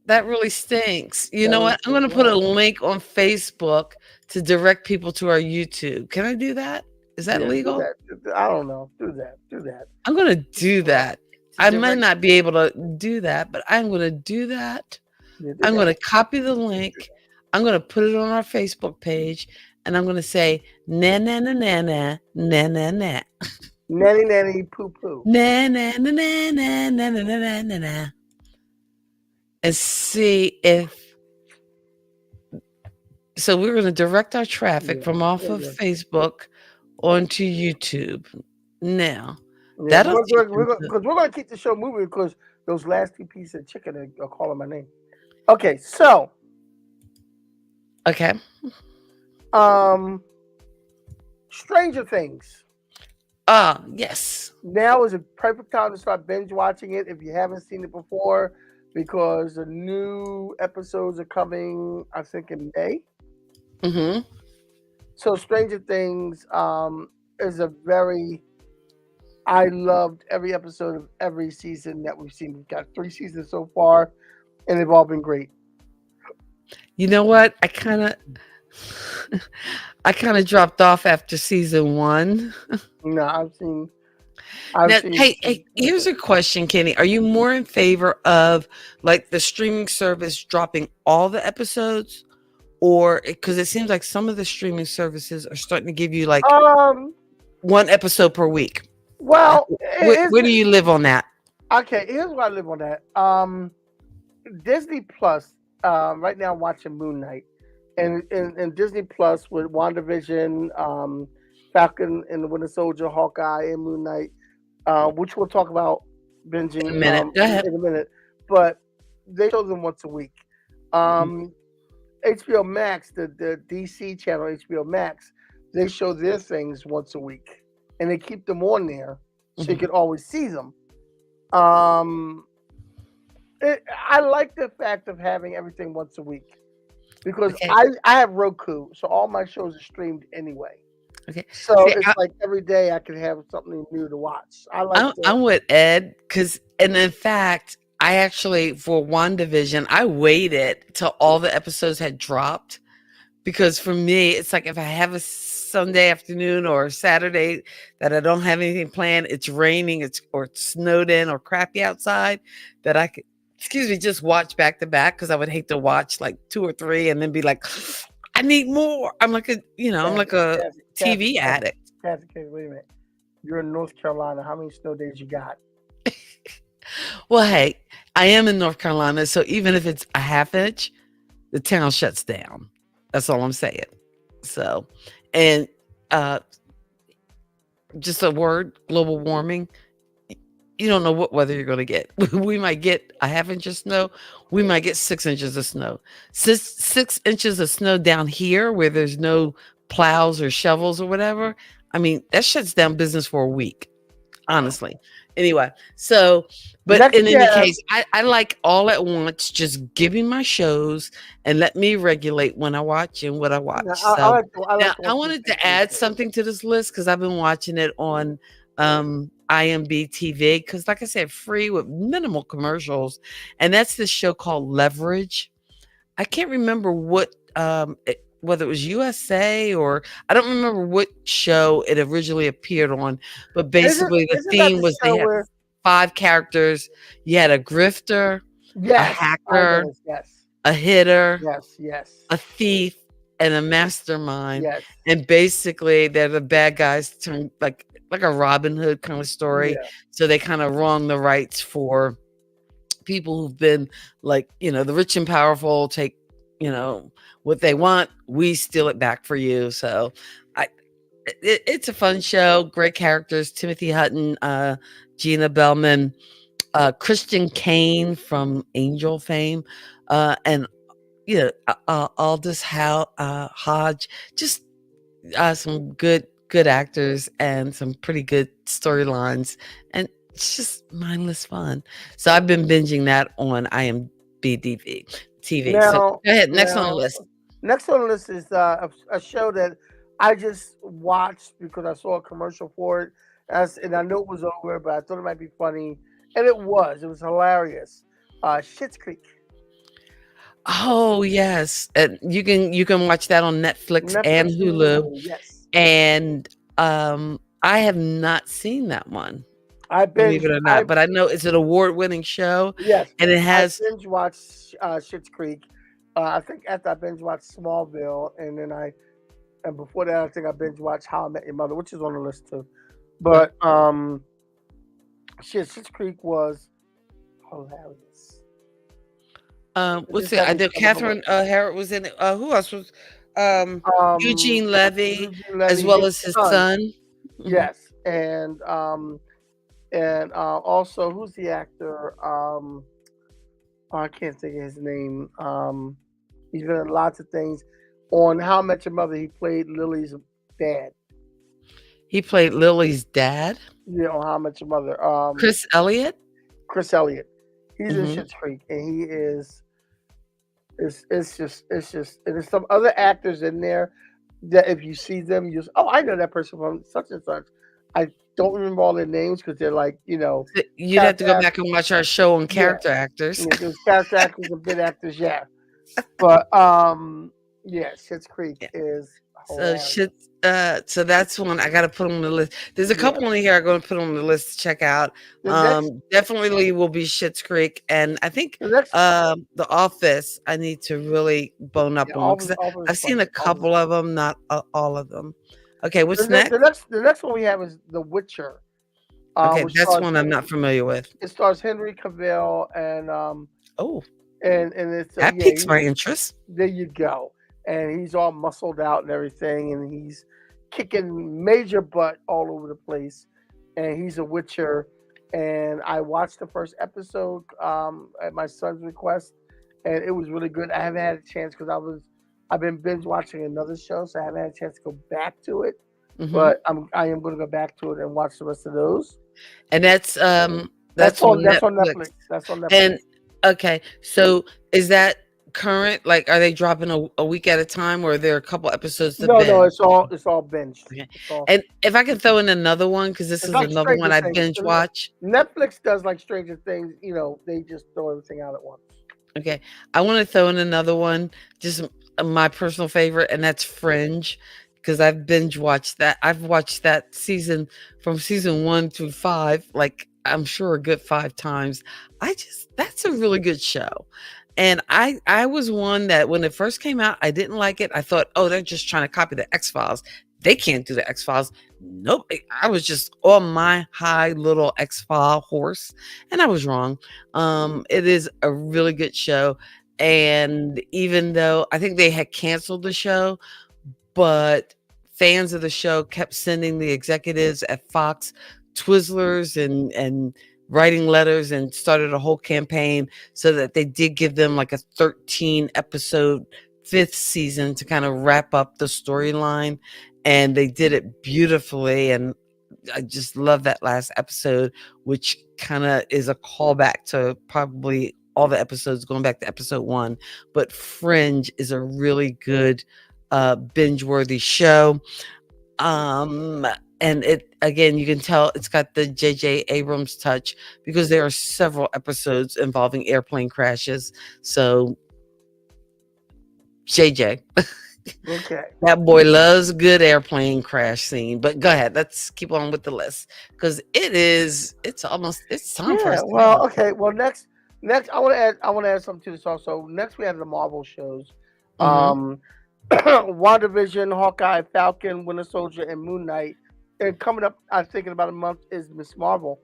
that really stinks. You That know really what? I'm going to stinks. put a link on Facebook to direct people to our YouTube. Can I do that? Is that Yeah, do legal? that. I don't know. Do that. Do that. I'm going to do that. I might direct- not be able to do that, but I'm going to do that. Yeah, do I'm that. going to copy the link. I'm going to put it on our Facebook page, and I'm going to say na na na na na na na na Nanny, nanny, poo, poo. na na na na na na na na na na, and see if. So we're going to direct our traffic from off of Facebook onto YouTube. Now, Yeah, that'll we're teach them going to keep the show moving because those last 2 pieces of chicken are calling my name. Okay, so okay. Stranger Things. Yes. Now is a perfect time to start binge watching it if you haven't seen it before, because the new episodes are coming, I think, in May. Mm-hmm. So Stranger Things is a very. I loved every episode of every season that we've seen. We've got 3 seasons so far, and they've all been great. You know what? I kind of dropped off after season 1. No, I've seen. Hey, here's a question, Kenny. Are you more in favor of like the streaming service dropping all the episodes, or because it seems like some of the streaming services are starting to give you like 1 episode per week? Well, where do you live on that? Okay, here's where I live on that. Disney Plus. Right now, I'm watching Moon Knight, and Disney Plus with WandaVision, Falcon and the Winter Soldier, Hawkeye, and Moon Knight, which we'll talk about binging In a minute. Go ahead. in a minute. But they show them once a week. HBO Max, the DC channel, HBO Max, they show their things once a week, and they keep them on there so you can always see them. I like the fact of having everything once a week because I have Roku, so all my shows are streamed anyway. Okay, so it's like every day I can have something new to watch. I'm with Ed and in fact, I actually for WandaVision, I waited till all the episodes had dropped because for me, it's like if I have a Sunday afternoon or Saturday that I don't have anything planned, it's raining, it's snowed in or crappy outside, that I could, just watch back to back because I would hate to watch like 2 or 3 and then be like, I need more. I'm like a TV addict. Wait a minute. You're in North Carolina. How many snow days you got? Well, hey, I am in North Carolina, so even if it's a half inch, the town shuts down. That's all I'm saying. So, and just a word, global warming. You don't know what weather you're going to get. We might get a half inch of snow. We might get 6 inches of snow. 6 inches of snow down here where there's no plows or shovels or whatever. I mean, that shuts down business for a week, honestly. Anyway, so, but in any case, I like all at once, just give me my shows and let me regulate when I watch and what I watch. I wanted to add something to this list because I've been watching it on IMB TV because, like I said, free with minimal commercials, and that's this show called Leverage. I can't remember what whether it was USA or I don't remember what show it originally appeared on, but basically the theme was they had 5 characters. You had a grifter, a hacker, a hitter, a thief, and a mastermind. And basically they're the bad guys turned like a Robin Hood kind of story. So they kind of wrong the rights for people who've been like, the rich and powerful take, what they want, we steal it back for you. So it's a fun show. Great characters. Timothy Hutton, Gina Bellman, Christian Kane from Angel fame, and Aldous Hodge. Just some good actors and some pretty good storylines, and it's just mindless fun. So I've been binging that on IMDb. TV. So Now, go ahead. Next on the now, list. next on the list is a show that I just watched because I saw a commercial for it, and I knew it was over, but I thought it might be funny, and it was. It was hilarious. Schitt's Creek, Oh yes, and you can watch that on Netflix and Netflix and Hulu. Hulu. Yes, And I have not seen that one, I believe binge. it or I not. But I know it's an award-winning show, Yes, and it I has. binge watched Schitt's Creek. I think after I binge watched Smallville, and before that, I think I binge watched How I Met Your Mother, which is on the list too. But Schitt's Creek was hilarious. It What's just it? had I me did. coming from Catherine Harrod was in it. Who else was? Um, Eugene Levy, Eugene as Levy, well his as his son. son. Mhm. Yes, and also who's the actor? Oh, I can't think of his name. He's been in lots of things. On How I Met Your Mother, he played Lily's dad. He played Lily's dad, You know, How I Met Your Mother. Chris Elliott. Chris Elliott. He's in Hmm. Schitt's Creek, and he is. It's just. And there's some other actors in there that if you see them, you just, oh, I know that person from such and such. I don't remember all their names because they're like, You'd have to character go back actors. and watch our show on Yeah, character actors. yeah, there's character actors and bit actors. Yeah, but yeah, Schitt's Creek Yeah. is So hilarious. shit. So that's one I got to put on the list. There's a Yeah. couple in here I'm going to put on the list to check out. The next, Definitely will be Schitt's Creek, and I think the next, The Office. I need to really bone up yeah, on because all is I've seen funny. a couple of them, not all of them. Okay, The, what's ne- next? the next one we have is The Witcher, Okay, which that's stars one I'm not familiar with. it stars Henry Cavill Oh, and it's that yeah, piques my interest. there you go. And he's all muscled out and everything, and he's kicking major butt all over the place. And he's a Witcher. And I watched the first episode at my son's request, and it was really good. I haven't had a chance because I've been binge watching another show, so I haven't had a chance to go back to it. Hmm. But I am going to go back to it and watch the rest of those. And that's That's on that's on Netflix. Netflix. That's on Netflix. And okay, so is that current? Like, are they dropping a week at a time, or are there a couple episodes to No, binge? it's all binged. Okay. It's all And if I can throw in another one, because this it's is like another one Stranger I Things. binge watch. Netflix does like Stranger Things. They just throw everything out at once. Okay, I want to throw in another one, just my personal favorite, and that's Fringe, because I've binge watched that. I've watched that season from season 1 through 5, like I'm sure a good 5 times. That's a really good show. And I was one that when it first came out, I didn't like it. I thought, oh, they're just trying to copy the X-Files. They can't do the X-Files. Nope. I was just on my high little X-File horse, and I was wrong. It is a really good show. And even though I think they had canceled the show, but fans of the show kept sending the executives at Fox Twizzlers and writing letters and started a whole campaign so that they did give them like a 13 episode fifth season to kind of wrap up the storyline, and they did it beautifully. And I just love that last episode, which kind of is a callback to probably all the episodes going back to episode 1. But Fringe is a really good binge worthy show. And it, again, you can tell it's got the J.J. Abrams touch because there are several episodes involving airplane crashes. So JJ, Okay. that boy loves a good airplane crash scene. But go ahead, let's keep on with the list because it's time for Yeah. us to Well. go. Okay. Well. Next, I want to add something to this also. Next, we have the Marvel shows. Hmm. WandaVision, Hawkeye, Falcon, Winter Soldier, and Moon Knight. And coming up, I think in about a month is Miss Marvel.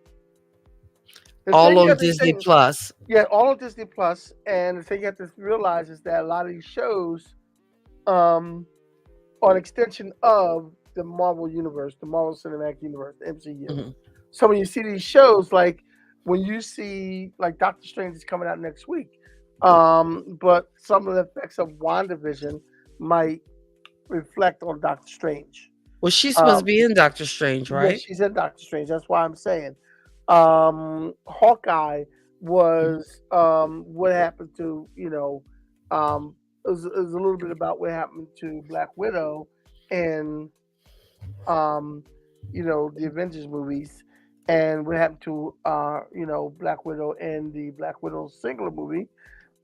All on Disney Plus. Yeah, all on Disney Plus. And the thing you have to realize is that a lot of these shows are an extension of the Marvel universe, the Marvel Cinematic Universe, the MCU. Hmm. So when you see these shows, like when you see like Doctor Strange is coming out next week, but some of the effects of WandaVision might reflect on Doctor Strange. Well, she's supposed to be in Doctor Strange, Yeah, right? she's in Doctor Strange. That's why I'm saying. Hawkeye was what happened to it was a little bit about what happened to Black Widow and um, the Avengers movies, and what happened to Black Widow and the Black Widow singular movie.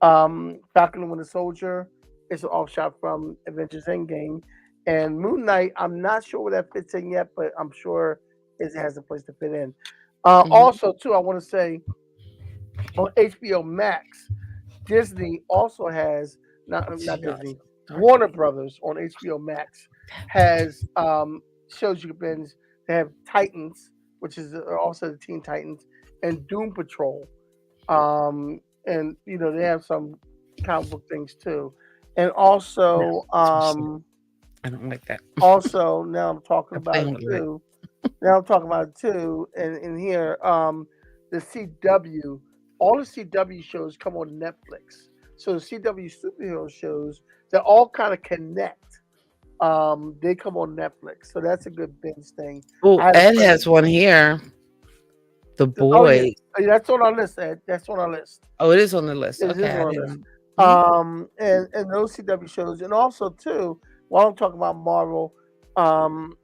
Falcon and Winter Soldier is an offshot from Avengers Endgame, and Moon Knight. I'm not sure where that fits in yet, but I'm sure it has a place to fit in. Mhm. Also, too, I want to say on HBO Max, Disney also has not Disney, Warner Brothers on HBO Max has shows you can binge. They have Titans, which is also the Teen Titans, and Doom Patrol. And they have some comic book things too, and No, also especially I don't like that. now I'm talking I about it plain white. too. Now I'm talking about it too, and in here, the CW, all the CW shows come on Netflix. So the CW superhero shows, they all kind of connect. They come on Netflix, so that's a good binge thing. Oh, I had a Ed friend. has one here. The Oh yeah, boy. that's on our list, Ed. That's on our list. Oh, it is on the list. It Okay, is on I our didn't list. know. Mhm. And those CW shows, and also too, while I'm talking about Marvel, um,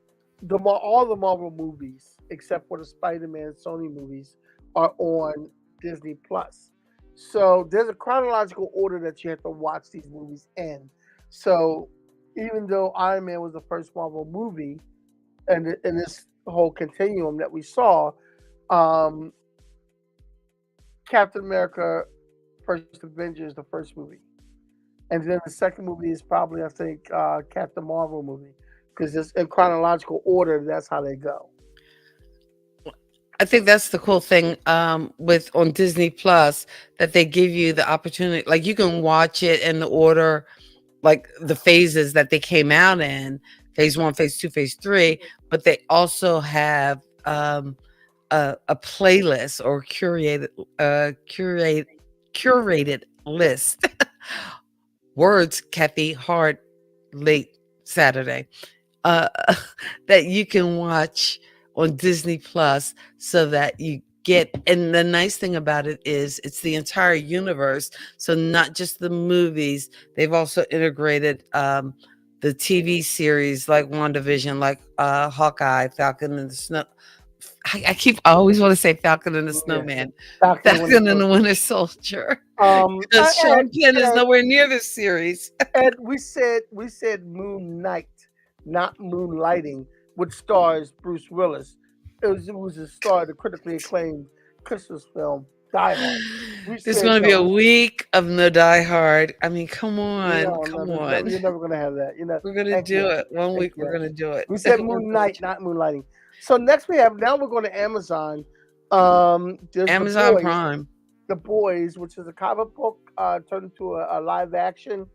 all the Marvel movies except for the Spider-Man Sony movies are on Disney Plus. So there's a chronological order that you have to watch these movies in. So even though Iron Man was the first Marvel movie, and in this whole continuum that we saw, um, Captain America: First Avenger is the first movie. And then the second movie is probably, I think, Captain Marvel movie, because it's in chronological order. That's how they go. I think that's the cool thing with on Disney Plus that they give you the opportunity, like you can watch it in the order, like the phases that they came out in, phase one, phase two, phase three, but they also have a playlist or curated list. Words, Kathy, hard, late Saturday, uh, that you can watch on Disney Plus so that you get. And the nice thing about it is it's the entire universe. So not just the movies, they've also integrated the TV series like WandaVision, like Hawkeye, Falcon and the Snow. I always want to say Falcon and the Yeah, Snowman, Falcon and Winter Falcon and the Soldier. Winter Soldier, because Ed, Sean Penn is Ed, nowhere near this series. Ed, we said Moon Knight, not Moonlighting, which stars Bruce Willis. It was a star of the critically acclaimed Christmas film Die Hard. We There's said going to be a no, week of no Die Hard. I mean, come on, no, come there's never, on. you're never gonna have that. We're going to Heck do yeah, it. One heck week, we're yeah. going to do it. We said We're Moon going Knight, to. not Moonlighting. So next now we're going to Amazon. There's The Amazon Boys. Prime. The Boys, which is a comic book turned into a live action.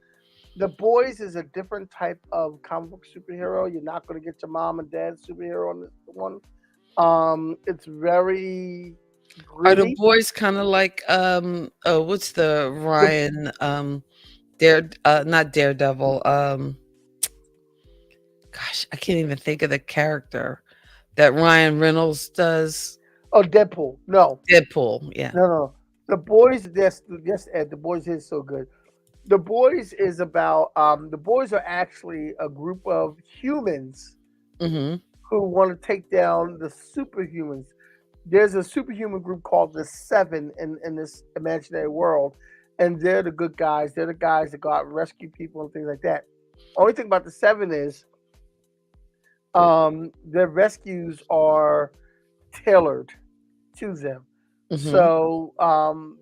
The Boys is a different type of comic book superhero. You're not going to get your mom and dad superhero on this one. It's very Are the gritty. boys kind of like oh, what's the The Ryan not Daredevil, gosh, I can't even think of the character that Ryan Reynolds does. Deadpool. No, Deadpool, yeah. no. The Boys. Yes, Ed. The Boys is so good. The Boys is about the boys are actually a group of humans Mhm. who want to take down the superhumans. There's a superhuman group called the Seven in this imaginary world, and they're the good guys. They're the guys that go out and rescue people and things like that. Only thing about the Seven is their rescues are tailored to them. Mhm. So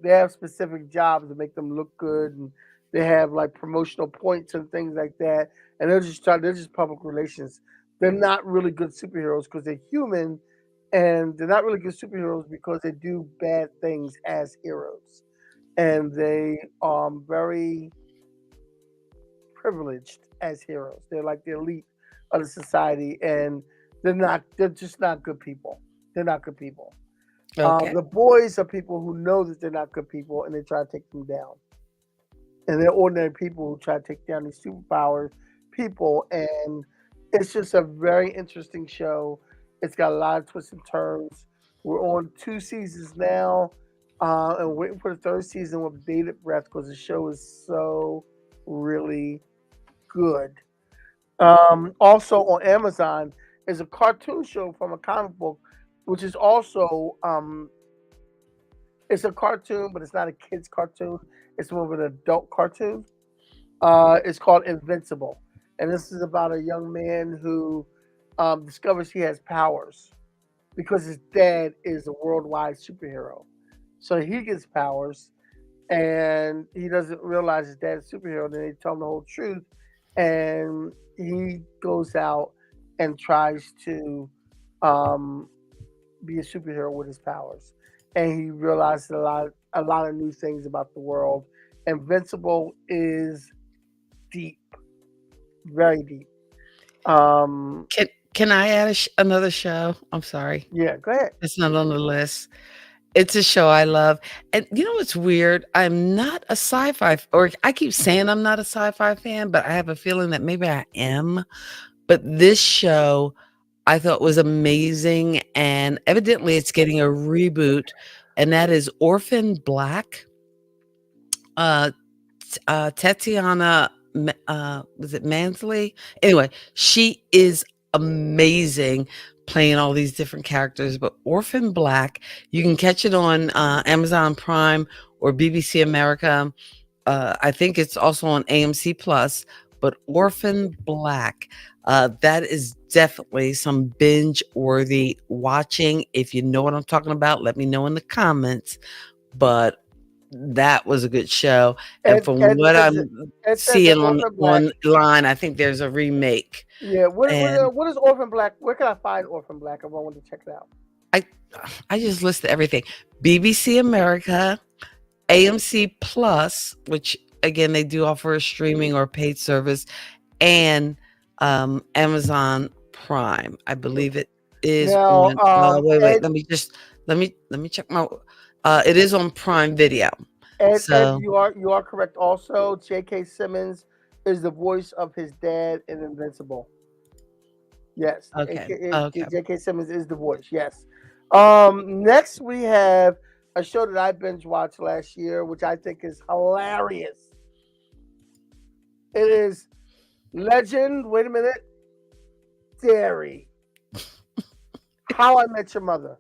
they have specific jobs to make them look good, and they have like promotional points and things like that. And they're just public relations. They're not really good superheroes because they're human, and they're not really good superheroes because they do bad things as heroes, and they are very privileged as heroes. They're like the elite of the society, and they're not. They're just not good people. They're not good people. Okay. The boys are people who know that they're not good people and they try to take them down. And they're ordinary people who try to take down these superpower people. And it's just a very interesting show. It's got a lot of twists and turns. We're on 2 seasons now, and waiting for the third season with bated breath because the show is so really good. Also on Amazon is a cartoon show from a comic book, which is also it's a cartoon, but it's not a kids cartoon. It's more of an adult cartoon. It's called Invincible, and this is about a young man who discovers he has powers because his dad is a worldwide superhero. So he gets powers, and he doesn't realize his dad's a superhero. Then they tell him the whole truth, and he goes out and tries to um, be a superhero with his powers, and he realizes a lot of new things about the world. Invincible is deep, very deep. Um, Can I add another show? I'm sorry, yeah, go ahead. it's not on the list. It's a show I love, and you know what's weird? I'm not a sci-fi, or I keep saying I'm not a sci-fi fan, but I have a feeling that maybe I am. But this show I thought was amazing, and evidently it's getting a reboot, and that is Orphan Black. Uh, Tatiana, was it Mansley? Anyway, she is amazing playing all these different characters. But Orphan Black, you can catch it on Amazon Prime or BBC America. I think it's also on AMC Plus. But Orphan Black, that is definitely some binge-worthy watching. If you know what I'm talking about, let me know in the comments. But that was a good show, and from what I'm Ed says that seeing Orphan Black. online, I think there's a remake. Yeah, And what is Orphan Black? Where can I find Orphan Black if I want to check it out? I I just listed everything. BBC America, AMC Plus, which again they do offer a streaming or paid service, and Amazon Prime. I believe it is Now, on. Wait, Ed, let me check my. It is on Prime Video. Ed, So you are correct. Also, J.K. Simmons is the voice of his dad in Invincible. Yes, okay. J.K. Simmons is the voice. Yes. Next we have a show that I binge watched last year, which I think is hilarious. It is Legend. Wait a minute, Dairy. How I Met Your Mother.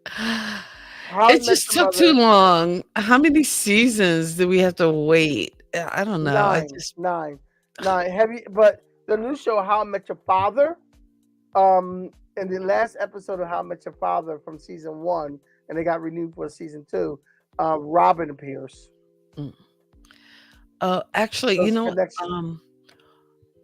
How I It Met just Your took too Mother. long. How many seasons do we have to wait? I don't know. I Nine, just nine, nine. Heavy, but the new show How I Met Your Father. In the last episode of How I Met Your Father from season 1, and they got renewed for season 2. Robin appears. actually, Those connections.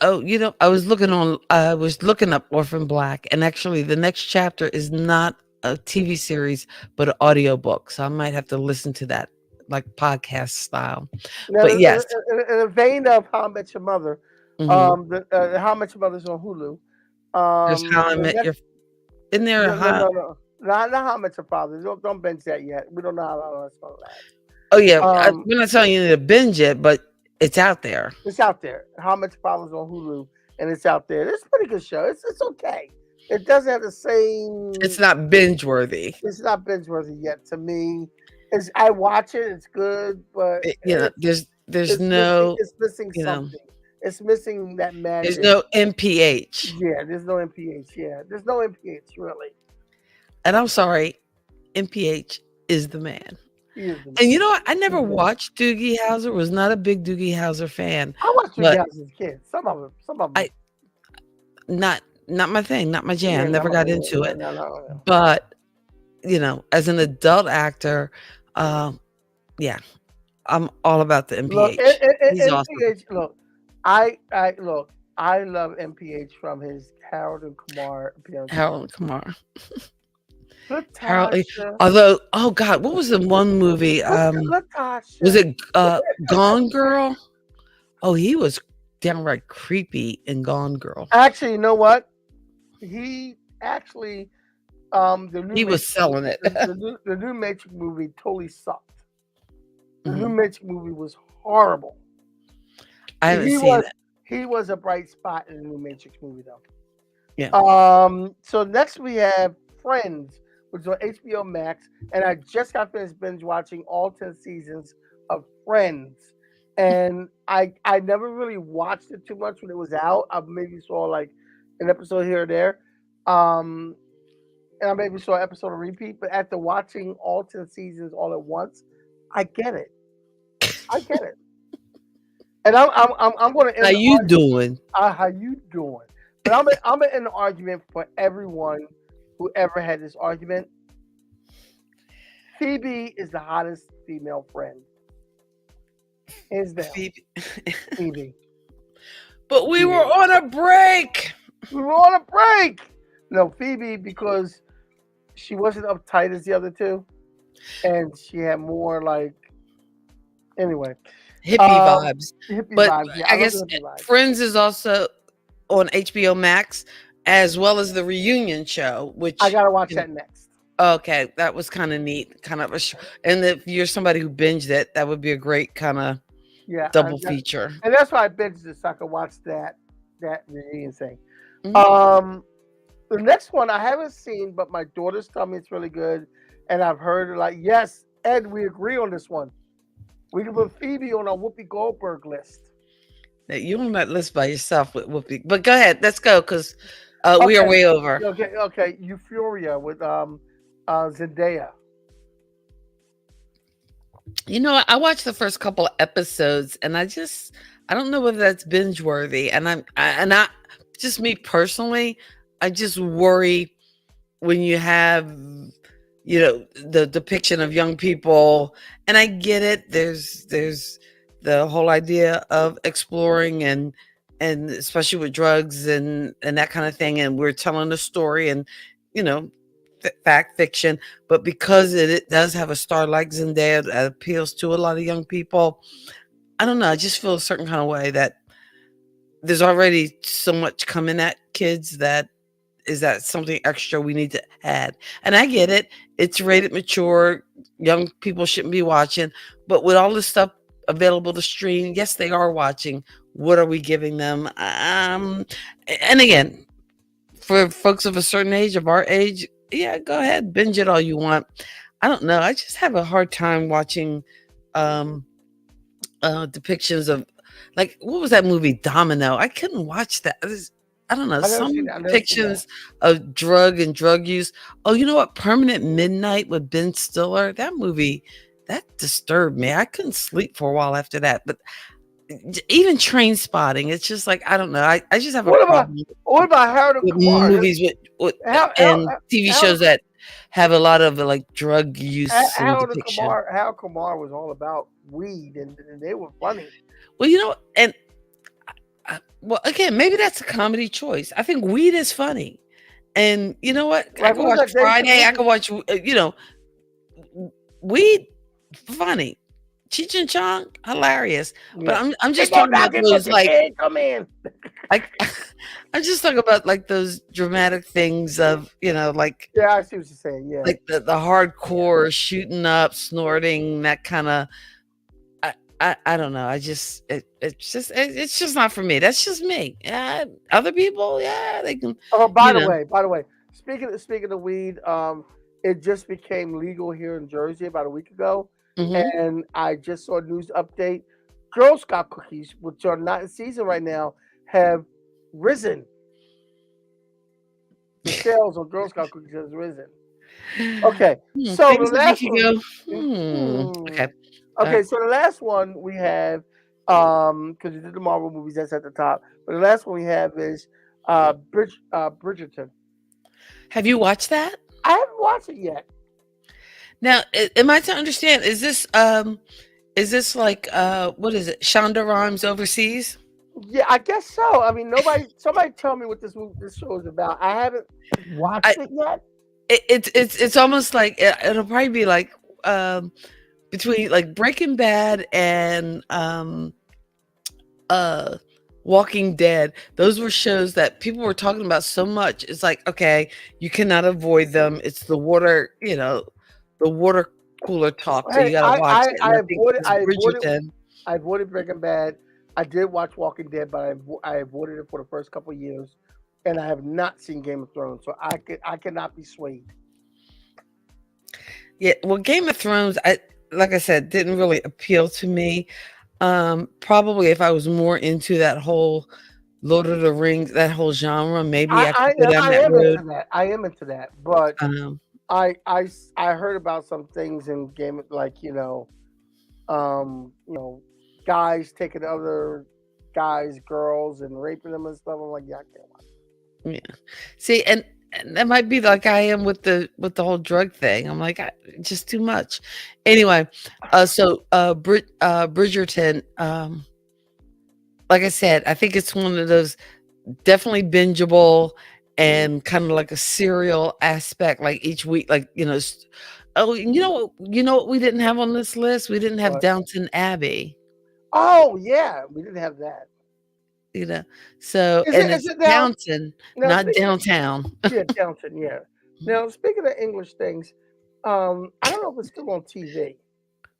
I was looking up Orphan Black, and actually the next chapter is not a TV series but an audiobook. So I might have to listen to that like podcast style. Now, But yes, in the vein of How I Met Your Mother, mhm, How I Met Your Mother is on Hulu. there's How I The Met next, Your in there. no. Not How I Met Your Father. Don't bench that yet. We don't know how long that's going to last. Oh yeah, Um, we're not telling you to binge it, but it's out there. It's out there. How Much Father's on Hulu, and it's out there. It's a pretty good show. It's okay. It doesn't have the same. It's not binge worthy. It's not binge worthy yet to me. It's I watch it. It's good, but There's no, it's missing you know, something. It's missing that there's magic. no MPH. Yeah, there's no MPH. Yeah, there's no MPH really. And I'm sorry, MPH is the man. He is the And man. you know what? I never He's the man. watched Doogie Howser, was not a big Doogie Howser fan. I watched you But guys as kids. Some of them. I not my thing, not my Yeah, jam. Never got into it. no. But as an adult actor, yeah, I'm all about the Look, MPH. He's awesome. MPH. Look, I love MPH from his Harold and Kumar appearance. Harold Kumar. Harold, Latasha. although, oh God, what was the one movie? Latasha. Was it Gone Girl? Oh, he was downright creepy in Gone Girl. Actually, you know what? He actually, the new He was Matrix, selling it. the new Matrix movie totally sucked. The new Mhm. Matrix movie was horrible. I haven't He seen was it. he was a bright spot in the new Matrix movie though. Yeah. So next we have Friends, which is on HBO Max, and I just got finished binge watching all 10 seasons of Friends, and I never really watched it too much when it was out. I maybe saw like an episode here or there, um, and I maybe saw an episode on repeat. But after watching all 10 seasons all at once, I get it. I get it. And I'm going to How end the you argument. doing? How you doing? But I'm gonna end the argument for everyone who ever had this argument. Phoebe is the hottest female friend. Hands down. Phoebe. But we were on a break. We were on a break. No, Phoebe, because she wasn't uptight as the other two, and she had more like. Anyway, Hippie vibes. Hippie But vibes. Yeah, I love guess the hippie vibes. Friends is also on HBO Max, as well as the reunion show, which I gotta watch that next. Okay, that was kind of neat, kind of and if you're somebody who binged it, that would be a great kind of double feature. And that's why I binged it, so I could watch that reunion thing. Mhm. The next one I haven't seen, but my daughters tell me it's really good, and I've heard like, yes, Ed, we agree on this one. We can put Phoebe on our Whoopi Goldberg list. Now, you're on that list by yourself with Whoopi, but go ahead, let's go because we are way over. Okay. Euphoria with Zendaya. You know, I watched the first couple of episodes, and I don't know whether that's binge worthy, and I just me personally, I just worry when you have, the depiction of young people, and I get it. There's the whole idea of exploring and especially with drugs and that kind of thing, and we're telling a story and fact fiction, but because it does have a star like Zendaya that appeals to a lot of young people, I don't know. I just feel a certain kind of way that there's already so much coming at kids that something extra we need to add. And I get it. It's rated mature. Young people shouldn't be watching. But with all this stuff available to stream, yes, they are watching. What are we giving them? And again, for folks of a certain age, of our age, yeah, go ahead, binge it all you want. I don't know. I just have a hard time watching depictions of, like, what was that movie, Domino? I couldn't watch that. I don't know, some depictions of drug and drug use. Oh, you know what? Permanent Midnight with Ben Stiller. That movie, that disturbed me. I couldn't sleep for a while after that. But even Train Spotting, it's just like, I don't know. I just have a problem. What about Harold and Kumar? Movies and TV shows that have a lot of like drug use. Harold Kumar was all about weed, and they were funny. Well, and well, again, maybe that's a comedy choice. I think weed is funny, and you know what? I can watch Friday. I can watch, weed, funny. Cheech and Chong, hilarious. Yeah. But I'm just talking about those like, come in. I'm just talking about like those dramatic things of, like, yeah, I see what you're saying. Yeah, like the hardcore shooting up, snorting, that kind of. I don't know. It's just not for me. That's just me. Other people, yeah, they can. Oh, by the way, speaking of weed, it just became legal here in Jersey about a week ago. Mm-hmm. And I just saw a news update. Girl Scout cookies, which are not in season right now, have risen. The sales on Girl Scout cookies has risen. Okay, so the last one. Okay, so the last one we have, because we did the Marvel movies, that's at the top. But the last one we have is Bridgerton. Have you watched that? I haven't watched it yet. Now, am I to understand? Is this like what is it? Shonda Rhimes Overseas? Yeah, I guess so. I mean, somebody tell me what this show is about. I haven't watched it yet. It's almost like it'll probably be like between like Breaking Bad and Walking Dead. Those were shows that people were talking about so much. It's like, okay, you cannot avoid them. It's the water, the water cooler talk. So you gotta watch it. I avoided Breaking Bad. I did watch Walking Dead, but I avoided it for the first couple of years, and I have not seen Game of Thrones, so I cannot be swayed. Yeah, well, Game of Thrones, like I said, didn't really appeal to me. Probably if I was more into that whole Lord of the Rings, that whole genre, maybe I could go down I that am road. into that. I am into that. But Um, I heard about some things in game like guys taking other guys, girls, and raping them and stuff. I'm like, yeah, I can't watch. yeah. See, and that might be like I am with the whole drug thing. I'm like, just too much. Anyway, Bridgerton. Like I said, I think it's one of those definitely bingeable and kind of like a serial aspect. Like each week, like oh, you know what we didn't have on this list? We didn't have But Downton Abbey. oh yeah, we didn't have that. You know, so Is and it? Is it's it now? Downton, Now not speaking of downtown. yeah, Downton. Yeah. Now speaking of English things, I don't know if it's still on TV.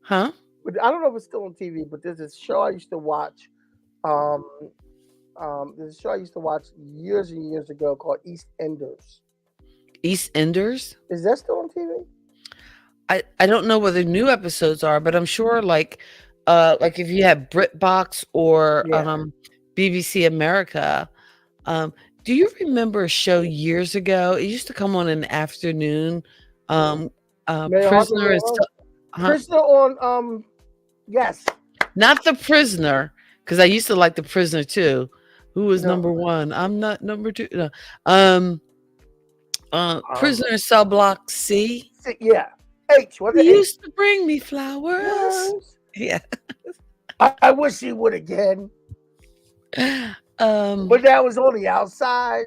Huh? But I don't know if it's still on TV. But there's this show I used to watch. Um, there's a show I used to watch years and years ago called EastEnders. East Enders. Is that still on TV? I don't know whether new episodes are, but I'm sure like if you have BritBox or Yeah. BBC America. Do you remember a show years ago? It used to come on in the afternoon. Um, May I Harper Prisoner May is I- huh? Prisoner on yes. Not the Prisoner, because I used to like the Prisoner too. Who was No. number one? I'm not number two. No. Um, Prisoner Cell Block C. Yeah. H. What's He it? H? used to bring me flowers. Yeah. I wish he would again. But that was on the outside.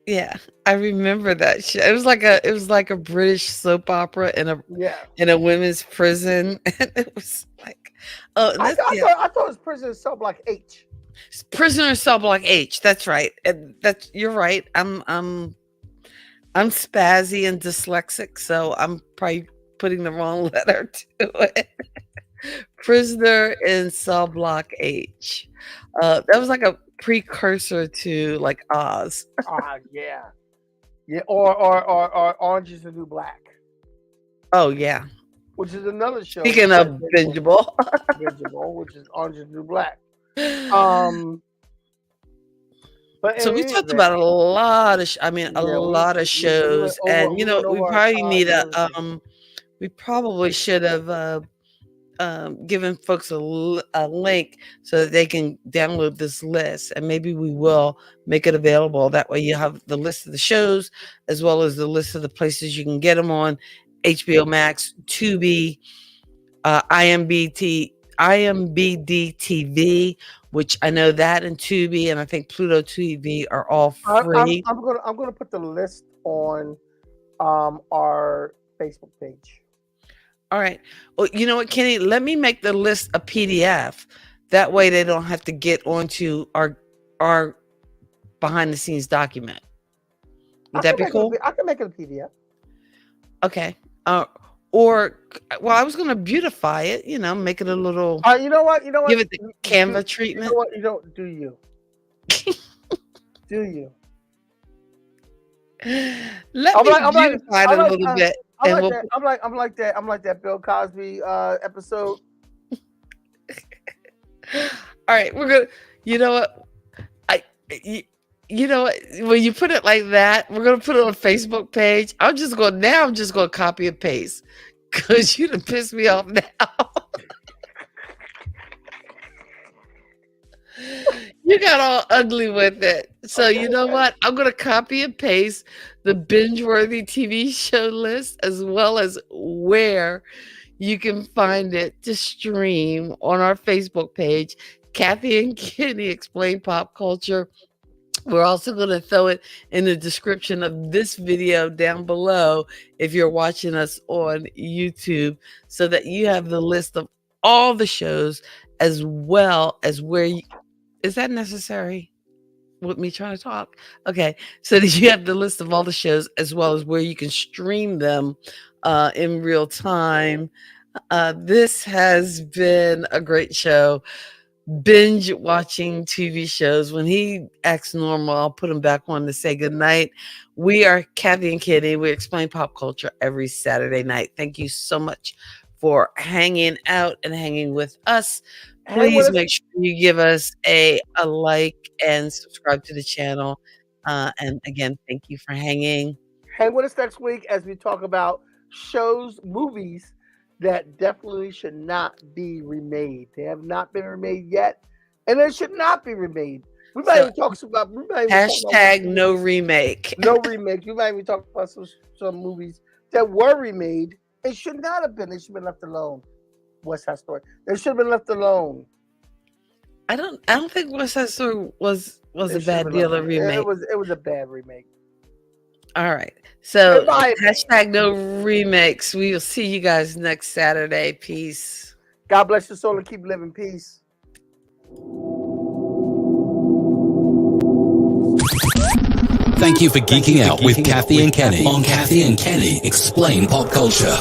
Yeah, I remember that show. It was like a British soap opera Yeah. in a women's prison, and it was like, oh, I thought it was Prisoner Cell Block H. Prisoner Cell Block H. That's right. And you're right. I'm spazzy and dyslexic, so I'm probably putting the wrong letter to it. Prisoner in Cell Block H. That was like a precursor to like Oz. Yeah. Yeah. Or Orange is the New Black, Oh yeah. which is another show. Speaking of bingeable. bingeable, which is Orange is the New Black. But So in we any talked event, about a lot of a yeah, lot of shows, and we went we over our probably time need and everything. we probably should have given folks a link so that they can download this list, and maybe we will make it available. That way, you have the list of the shows as well as the list of the places you can get them on: HBO Max, Tubi, IMBD TV, which I know that, and Tubi, and I think Pluto TV are all free. I'm gonna put the list on our Facebook page. All right. Well, you know what, Kenny? Let me make the list a PDF. That way, they don't have to get onto our behind the scenes document. Would that be cool? I can make it a PDF. Okay. Or well, I was going to beautify it. Make it a little. You know what? Give it the Canva treatment. You know what? You don't do you. Do you? Let me beautify it a little bit. I'm like that Bill Cosby episode. All right, we're gonna. You know what? You know what? When you put it like that, we're gonna put it on a Facebook page. I'm just gonna copy and paste because you done pissed me off now. You got all ugly with it. So you know what? I'm gonna copy and paste the binge-worthy TV show list as well as where you can find it to stream on our Facebook page, Kathy and Kenny Explain Pop Culture. We're also going to throw it in the description of this video down below if you're watching us on YouTube, so that you have the list of all the shows as well as where you, is that necessary with me trying to talk? Okay, so that you have the list of all the shows as well as where you can stream them in real time. This has been a great show. Binge watching TV shows. When he acts normal, I'll put him back on to say goodnight. We are Kathy and Kenny. We explain pop culture every Saturday night. Thank you so much for hanging out and hanging with us. Hang with Please us. make sure you give us a like and subscribe to the channel. And again, thank you for hanging. Hang with us next week as we talk about shows, movies that definitely should not be remade. They have not been remade yet, and they should not be remade. We might even talk about hashtag no remake. No remake. We might even talk about some movies that were remade and should not have been. They should have been left alone. West Side Story. They should have been left alone. I don't think West Side Story was a bad deal of remake. It was a bad remake. All right. So hashtag no remakes. We will see you guys next Saturday. Peace. God bless your soul and keep living peace. Thank you for geeking out with Kathy and Kenny on Kathy and Kenny Explain Pop Culture.